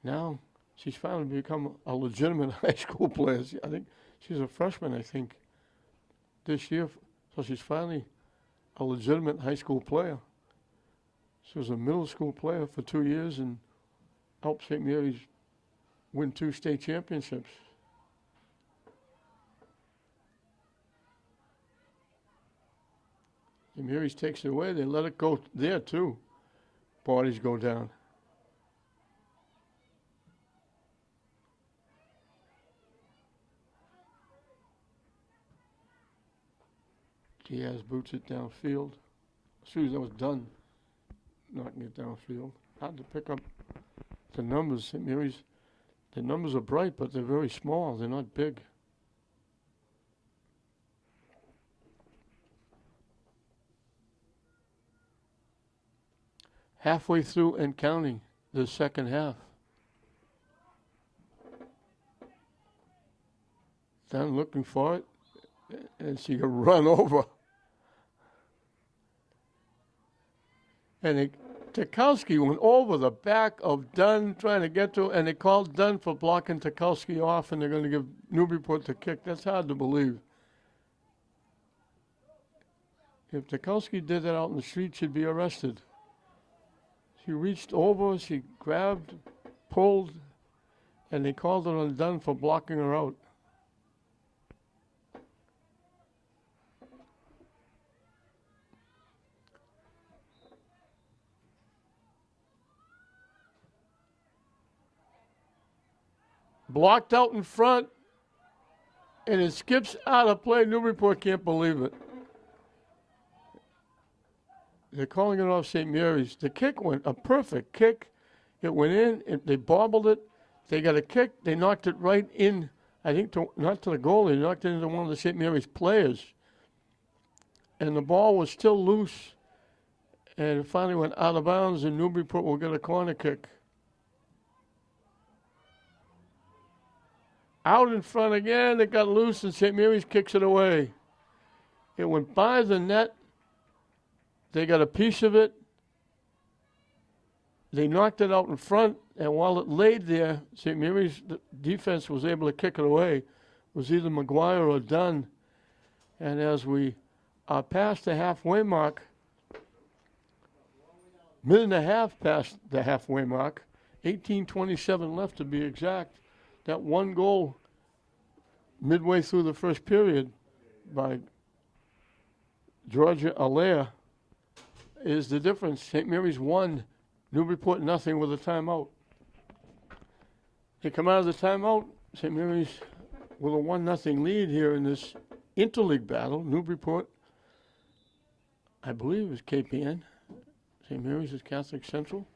Now she's finally become a legitimate high school player. I think she's a freshman, this year. So she's finally a legitimate high school player. She was a middle school player for 2 years and helped St. Mary's win 2 state championships. St. Mary's takes it away. They let it go there, too. Bodies go down. Diaz boots it downfield. As soon as that was done, knocking it downfield. Hard to pick up the numbers. St. Mary's, the numbers are bright, but they're very small. They're not big. Halfway through and counting the second half. Dunn looking for it, and she got run over. And Tarkowski went over the back of Dunn trying to get to, and they called Dunn for blocking Tarkowski off, and they're going to give Newburyport the kick. That's hard to believe. If Tarkowski did that out in the street, she'd be arrested. She reached over, she grabbed, pulled, and they called it on Dunn for blocking her out. Blocked out in front, and it skips out of play. Newburyport can't believe it. They're calling it off St. Mary's. The kick went, a perfect kick. It went in, they bobbled it. They got a kick. They knocked it right in, I think, not to the goal. They knocked it into one of the St. Mary's players. And the ball was still loose. And it finally went out of bounds, and Newburyport will get a corner kick. Out in front again, it got loose, and St. Mary's kicks it away. It went by the net. They got a piece of it. They knocked it out in front, and while it laid there, St. Mary's defense was able to kick it away. It was either McGuire or Dunn. And as we are past the halfway mark, minute and a half past the halfway mark, 18:27 left to be exact. That one goal midway through the first period by Georgia Allaire is the difference. St. Mary's won, Newburyport nothing with a timeout. They come out of the timeout, St. Mary's with a 1-0 lead here in this interleague battle. Newburyport, I believe, is KPN. St. Mary's is Catholic Central.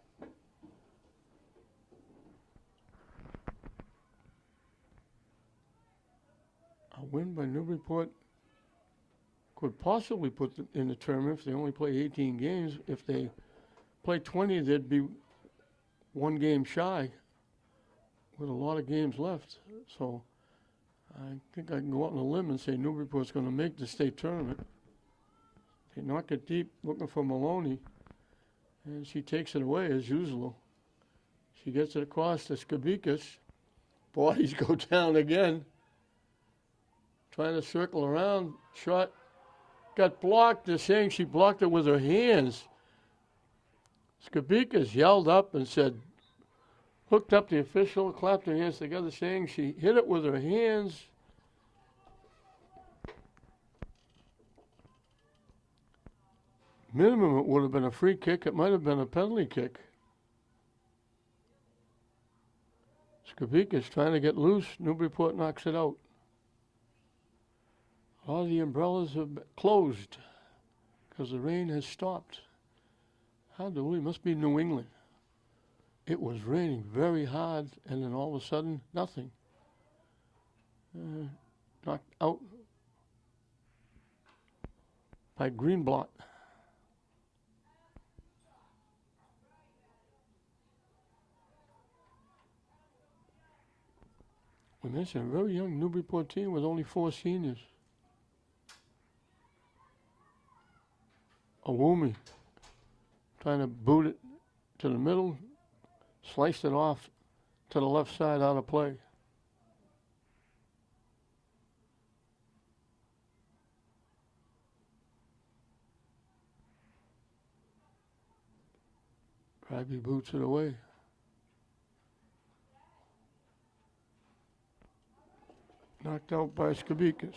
A win by Newburyport could possibly put them in the tournament if they only play 18 games. If they play 20, they'd be 1 game shy with a lot of games left. So I think I can go out on a limb and say Newburyport's going to make the state tournament. They knock it deep, looking for Maloney, and she takes it away as usual. She gets it across to Skabikas. Bodies go down again. Trying to circle around, shot got blocked. They're saying she blocked it with her hands. Skabikas yelled up and said, hooked up the official, clapped her hands together, saying she hit it with her hands. Minimum, it would have been a free kick. It might have been a penalty kick. Skabikas trying to get loose. Newburyport knocks it out. All the umbrellas have closed because the rain has stopped. Hard to believe. Must be New England. It was raining very hard, and then all of a sudden, nothing. Knocked out by Greenblatt. I mentioned a very young Newburyport team with only 4 seniors. Awumi trying to boot it to the middle, sliced it off to the left side out of play. Rabi boots it away. Knocked out by Skabikas.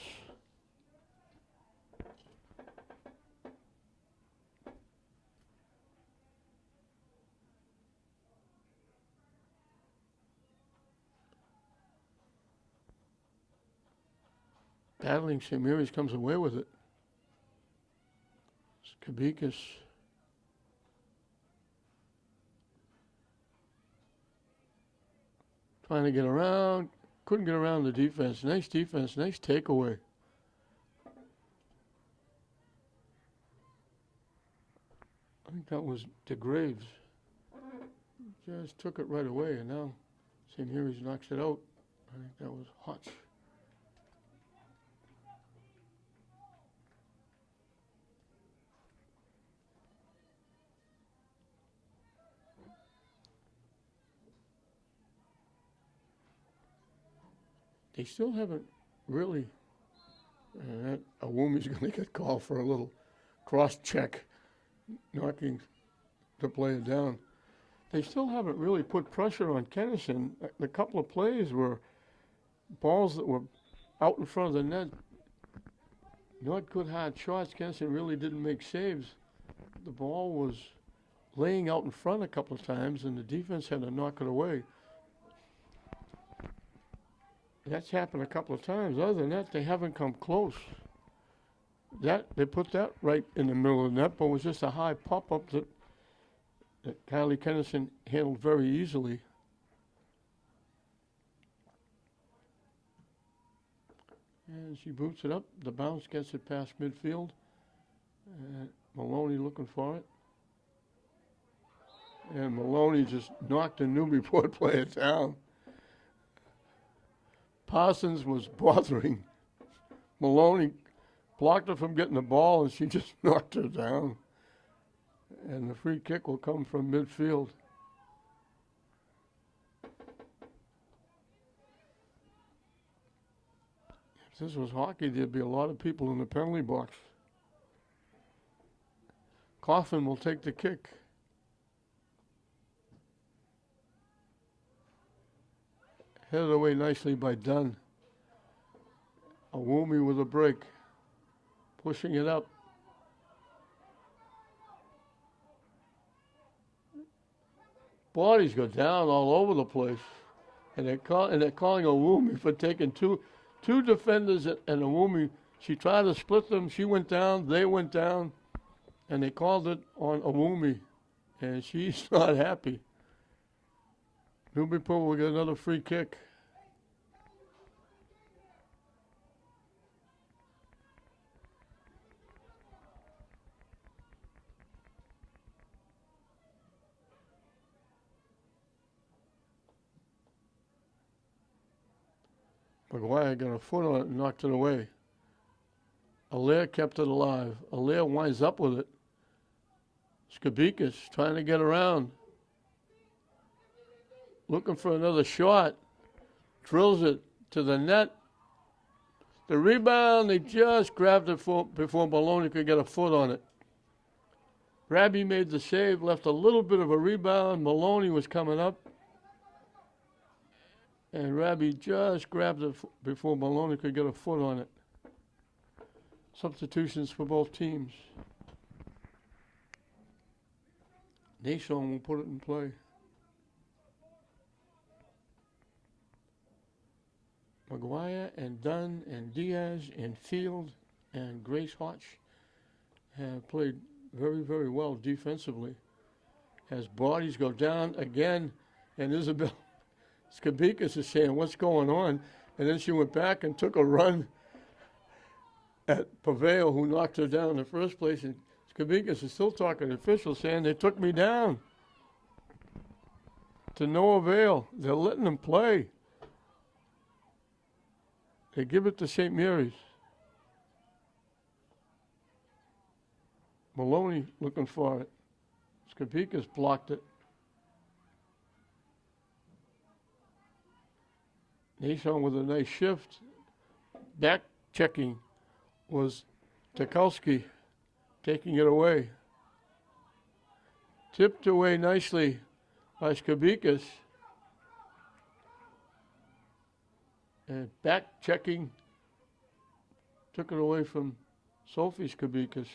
Battling St. Mary's comes away with it. Skabikas trying to get around, couldn't get around the defense. Nice defense, nice takeaway. I think that was DeGraves. Just took it right away, and now St. Mary's knocks it out. I think that was Hutch. They still haven't really, Awumi's going to get called for a little cross-check, knocking the player down. They still haven't really put pressure on Kennison. The couple of plays were balls that were out in front of the net. Not good hard shots. Kennison really didn't make saves. The ball was laying out in front a couple of times, and the defense had to knock it away. That's happened a couple of times. Other than that, they haven't come close. They put that right in the middle of the net, but it was just a high pop-up that Kylie Kennison handled very easily. And she boots it up. The bounce gets it past midfield. Maloney looking for it. And Maloney just knocked the Newburyport player down. Parsons was bothering Maloney, blocked her from getting the ball, and she just knocked her down. And the free kick will come from midfield. If this was hockey, there'd be a lot of people in the penalty box. Coffin will take the kick. Headed away nicely by Dunn. Awumi with a break. Pushing it up. Bodies go down all over the place. And they're calling Awumi for taking two defenders and Awumi. She tried to split them. She went down. They went down. And they called it on Awumi. And she's not happy. Newburyport will get another free kick. McGuire got a foot on it and knocked it away. Allaire kept it alive. Allaire winds up with it. Skabikas trying to get around. Looking for another shot. Drills it to the net. The rebound, they just grabbed it before Maloney could get a foot on it. Rabi made the save, left a little bit of a rebound. Maloney was coming up. And Rabi just grabbed it before Maloney could get a foot on it. Substitutions for both teams. Nashon will put it in play. McGuire and Dunn and Diaz and Field and Grace Hotch have played very, very well defensively. As bodies go down again, and Isabel Skabikas is saying, what's going on? And then she went back and took a run at Paveo, who knocked her down in the first place. And Skabikas is still talking to officials, saying, they took me down. To no avail. They're letting them play. They give it to St. Mary's. Maloney looking for it. Skabikas blocked it. Nason with a nice shift. Back checking was Tarkowski taking it away. Tipped away nicely by Skabikas. And back checking took it away from Sophie Skabikas.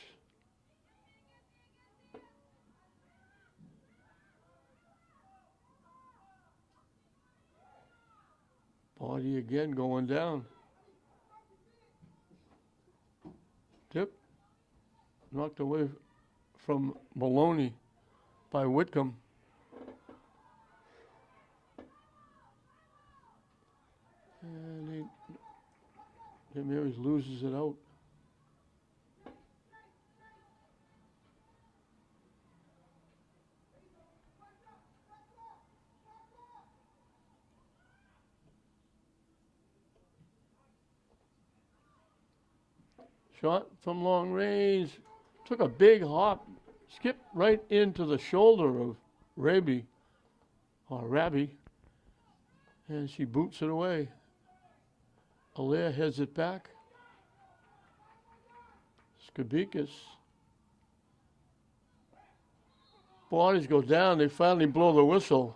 Body again going down. Tip knocked away from Maloney by Whitcomb. And St. Mary's loses it out. Shot from long range, took a big hop, skipped right into the shoulder of Rabby, and she boots it away. Allaire heads it back. Skabikas. Bodies go down, they finally blow the whistle.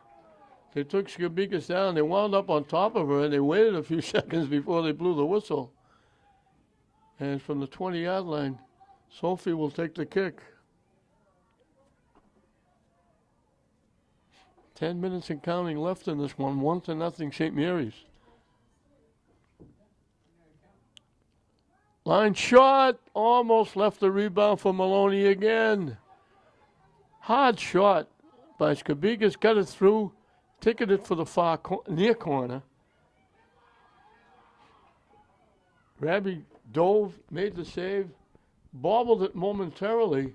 They took Skabikas down, they wound up on top of her, and they waited a few seconds before they blew the whistle. And from the 20-yard line, Sophie will take the kick. 10 minutes and counting left in this one. 1-0 St. Mary's. Line shot. Almost left the rebound for Maloney again. Hard shot by Skabikas. Got it through. Ticketed for the far near corner. Rabby dove, made the save, bobbled it momentarily,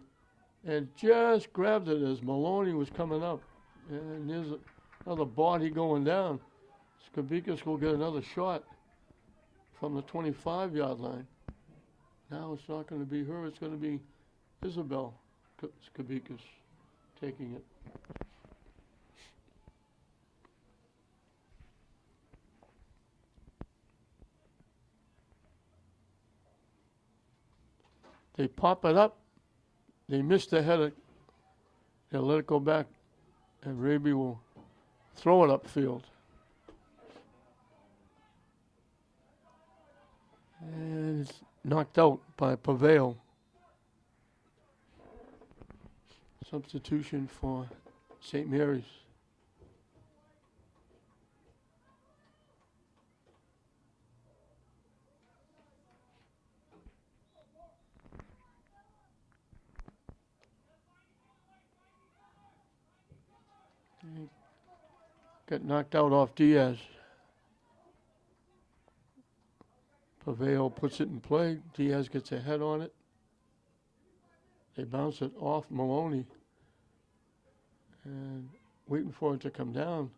and just grabbed it as Maloney was coming up. And there's another body going down. Skabikas will get another shot from the 25-yard line. Now it's not going to be her, it's going to be Isabel Skabikas taking it. They pop it up. They miss the header. They'll let it go back, and Raby will throw it upfield. And it's knocked out by Paveo. Substitution for St. Mary's. Got knocked out off Diaz. Paveo puts it in play. Diaz gets a head on it. They bounce it off Maloney. And waiting for it to come down.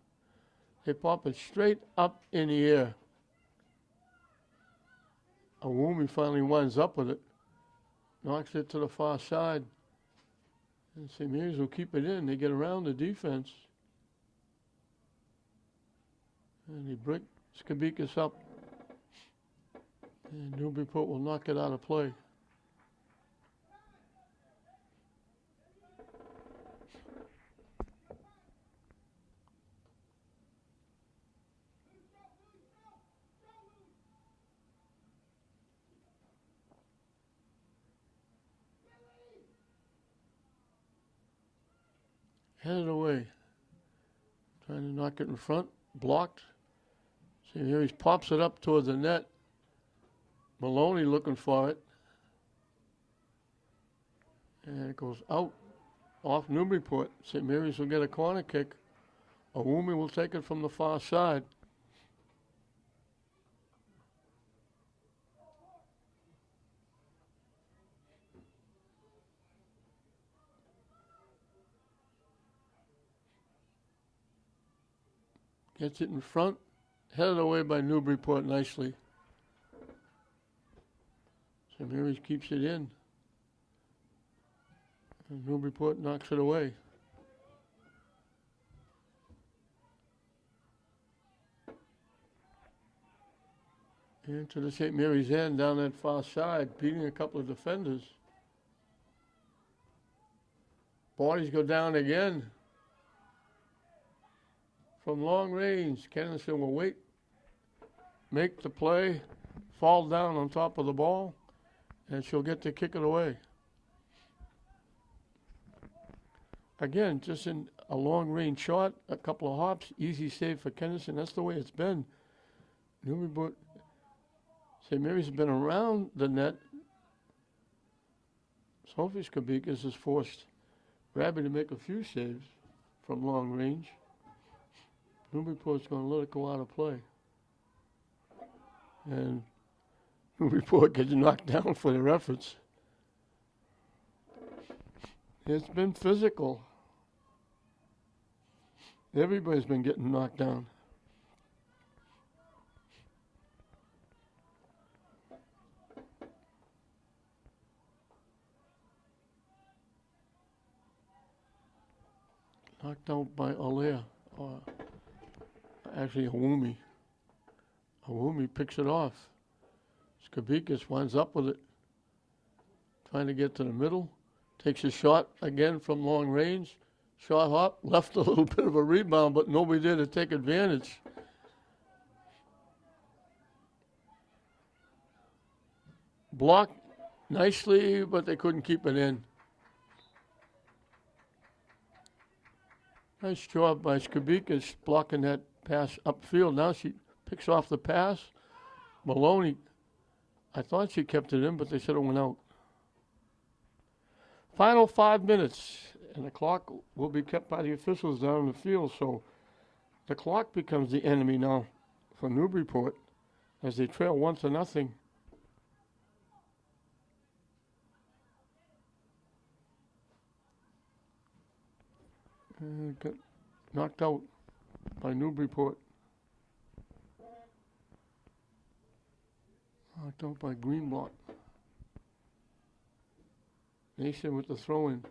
They pop it straight up in the air. Awumi finally winds up with it. Knocks it to the far side. And St. Mary's will keep it in. They get around the defense. And they break Skabikas up. And Newburyport will knock it out of play. Headed away. Trying to knock it in front. Blocked. See, here he pops it up toward the net. Maloney looking for it. And it goes out off Newburyport. St. Mary's will get a corner kick. Awumi will take it from the far side. Gets it in front. Headed away by Newburyport nicely. St. Mary's keeps it in. And Newburyport knocks it away. Into the St. Mary's end down that far side, beating a couple of defenders. Bodies go down again. From long range, Kennison will wait, make the play, fall down on top of the ball, and she'll get to kick it away. Again, just in a long range shot, a couple of hops, easy save for Kennison. That's the way it's been. Newburyport, St. Mary's has been around the net. Sophie Skabikas has forced Rabbi to make a few saves from long range. Newburyport's going to let it go out of play. And Newburyport gets knocked down for their efforts. It's been physical. Everybody's been getting knocked down. Knocked out by Allaire. Actually, Awumi. Awumi picks it off. Skabikas winds up with it. Trying to get to the middle. Takes a shot again from long range. Shot hop. Left a little bit of a rebound, but nobody there to take advantage. Blocked nicely, but they couldn't keep it in. Nice job by Skabikas blocking that pass upfield. Now she picks off the pass. Maloney, I thought she kept it in, but they said it went out. Final 5 minutes, and the clock will be kept by the officials down in the field. So the clock becomes the enemy now for Newburyport as they trail 1-0. Got knocked out by Newburyport. Knocked out by Greenblock. Nation with the throw-in.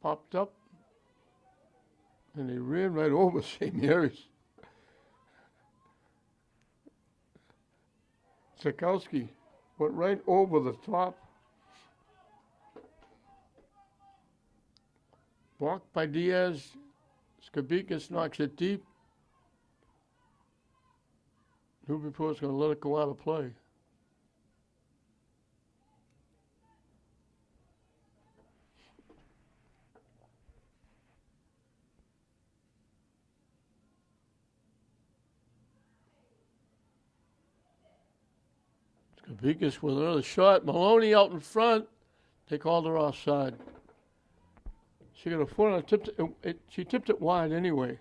Popped up, and they ran right over St. Mary's. Sikowski went right over the top. Blocked by Diaz. Skabikas knocks it deep. Newburyport's going to let it go out of play. Skabikas with another shot. Maloney out in front. They called her offside. She got a foot on it. She tipped it wide anyway.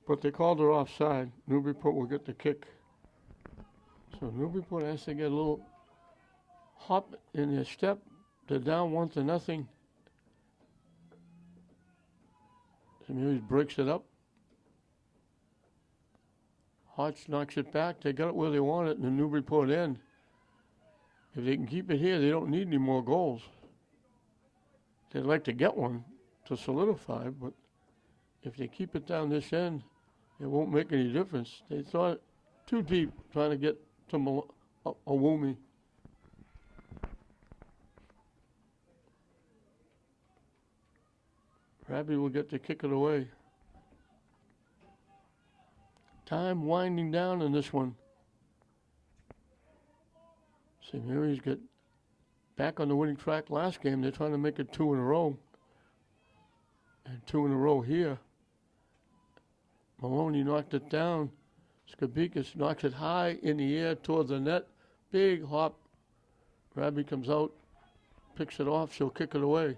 But they called her offside. Newburyport will get the kick. So Newburyport has to get a little hop in their step. They're down 1-0. St. Mary's breaks it up. Hodge knocks it back. They got it where they want it in the Newburyport end. If they can keep it here, they don't need any more goals. They'd like to get one to solidify, but if they keep it down this end, it won't make any difference. They thought too deep trying to get to Awumi. Rabbi will get to kick it away. Time winding down in this one. St. Mary's got back on the winning track last game. They're trying to make it 2 in a row. And 2 in a row here. Maloney knocked it down. Skabikas knocks it high in the air towards the net. Big hop. Rabbi comes out, picks it off. She'll kick it away.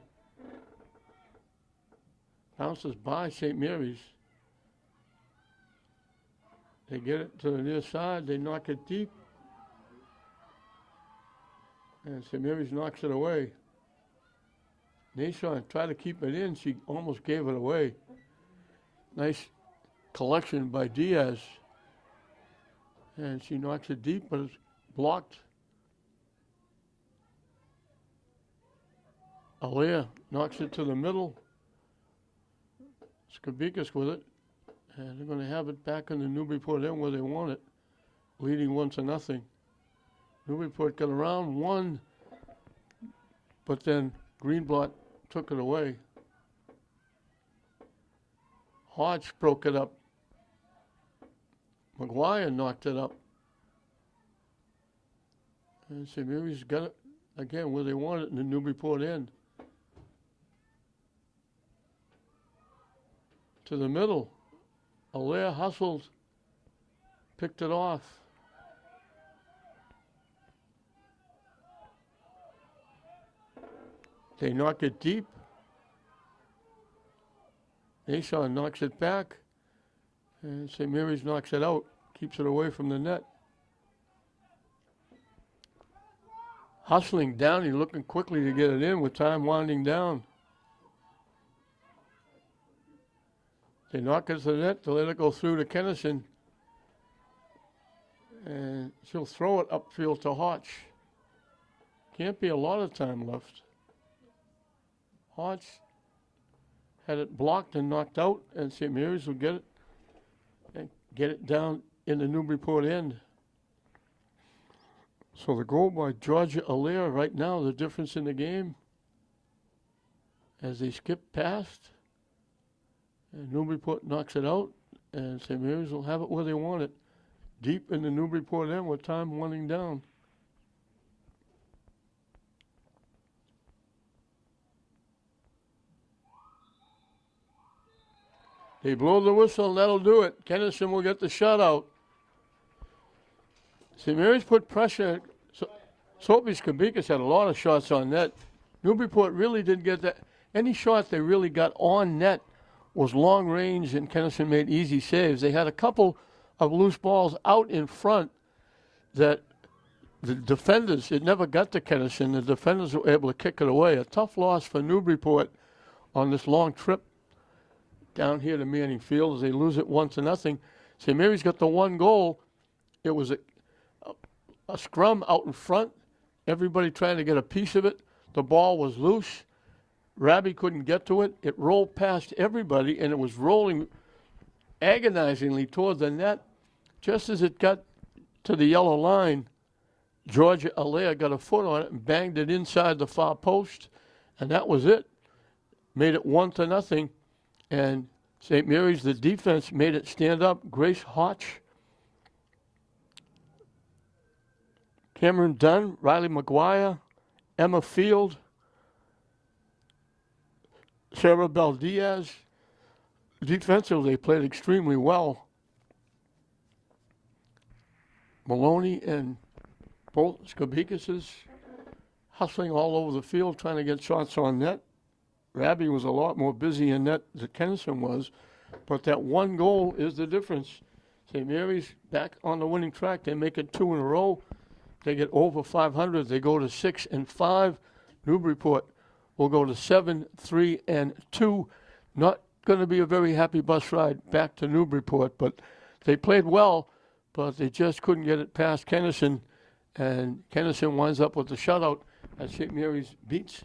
Bounces by St. Mary's. They get it to the near side. They knock it deep. And St. Mary's knocks it away. Nashon tried to keep it in. She almost gave it away. Nice collection by Diaz. And she knocks it deep, but it's blocked. Alea knocks it to the middle. Skabikas with it. And they're going to have it back in the Newburyport end where they want it, leading 1-0. Newburyport got around one, but then Greenblatt took it away. Hodge broke it up. McGuire knocked it up. And St. Mary's got it again where they want it in the Newburyport end. To the middle. Allaire hustled, picked it off. They knock it deep. Nason knocks it back. And St. Mary's knocks it out, keeps it away from the net. Hustling down, he's looking quickly to get it in with time winding down. They knock it to the net to let it go through to Kennison. And she'll throw it upfield to Hodge. Can't be a lot of time left. Hodge had it blocked and knocked out, and St. Mary's will get it and get it down in the Newburyport end. So the goal by Georgia Allaire right now, the difference in the game, as they skip past, and Newburyport knocks it out, and St. Mary's will have it where they want it, deep in the Newburyport end with time winding down. They blow the whistle, and that'll do it. Kennison will get the shutout. St. Mary's put pressure. Sophie Skabikas had a lot of shots on net. Newburyport really didn't get that. Any shot they really got on net was long range, and Kennison made easy saves. They had a couple of loose balls out in front that the defenders, it never got to Kennison. The defenders were able to kick it away. A tough loss for Newburyport on this long trip down here to Manning Field as they lose it 1-0. St. Mary's got the one goal. It was a scrum out in front. Everybody trying to get a piece of it. The ball was loose. Rabi couldn't get to it. It rolled past everybody, and it was rolling agonizingly toward the net. Just as it got to the yellow line, Georgia Allaire got a foot on it and banged it inside the far post, and that was it. Made it 1-0, and St. Mary's, the defense, made it stand up. Grace Hotch, Cameron Dunn, Riley McGuire, Emma Field, Sarah Bell Diaz. Defensively, they played extremely well. Maloney and both Skabikases hustling all over the field, trying to get shots on net. Rabi was a lot more busy in net than Kennison was, but that one goal is the difference. St. Mary's back on the winning track. They make it 2 in a row. They get over 500. They go to 6-5. Newburyport will go to 7-3-2. Not going to be a very happy bus ride back to Newburyport, but they played well, but they just couldn't get it past Kennison, and Kennison winds up with the shutout as St. Mary's beats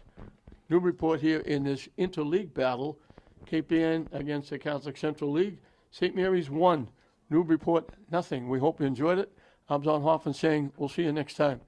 Newburyport here in this interleague battle. Cape Ann against the Catholic Central League. St. Mary's 1, Newburyport nothing. We hope you enjoyed it. I'm Don Hoffman saying we'll see you next time.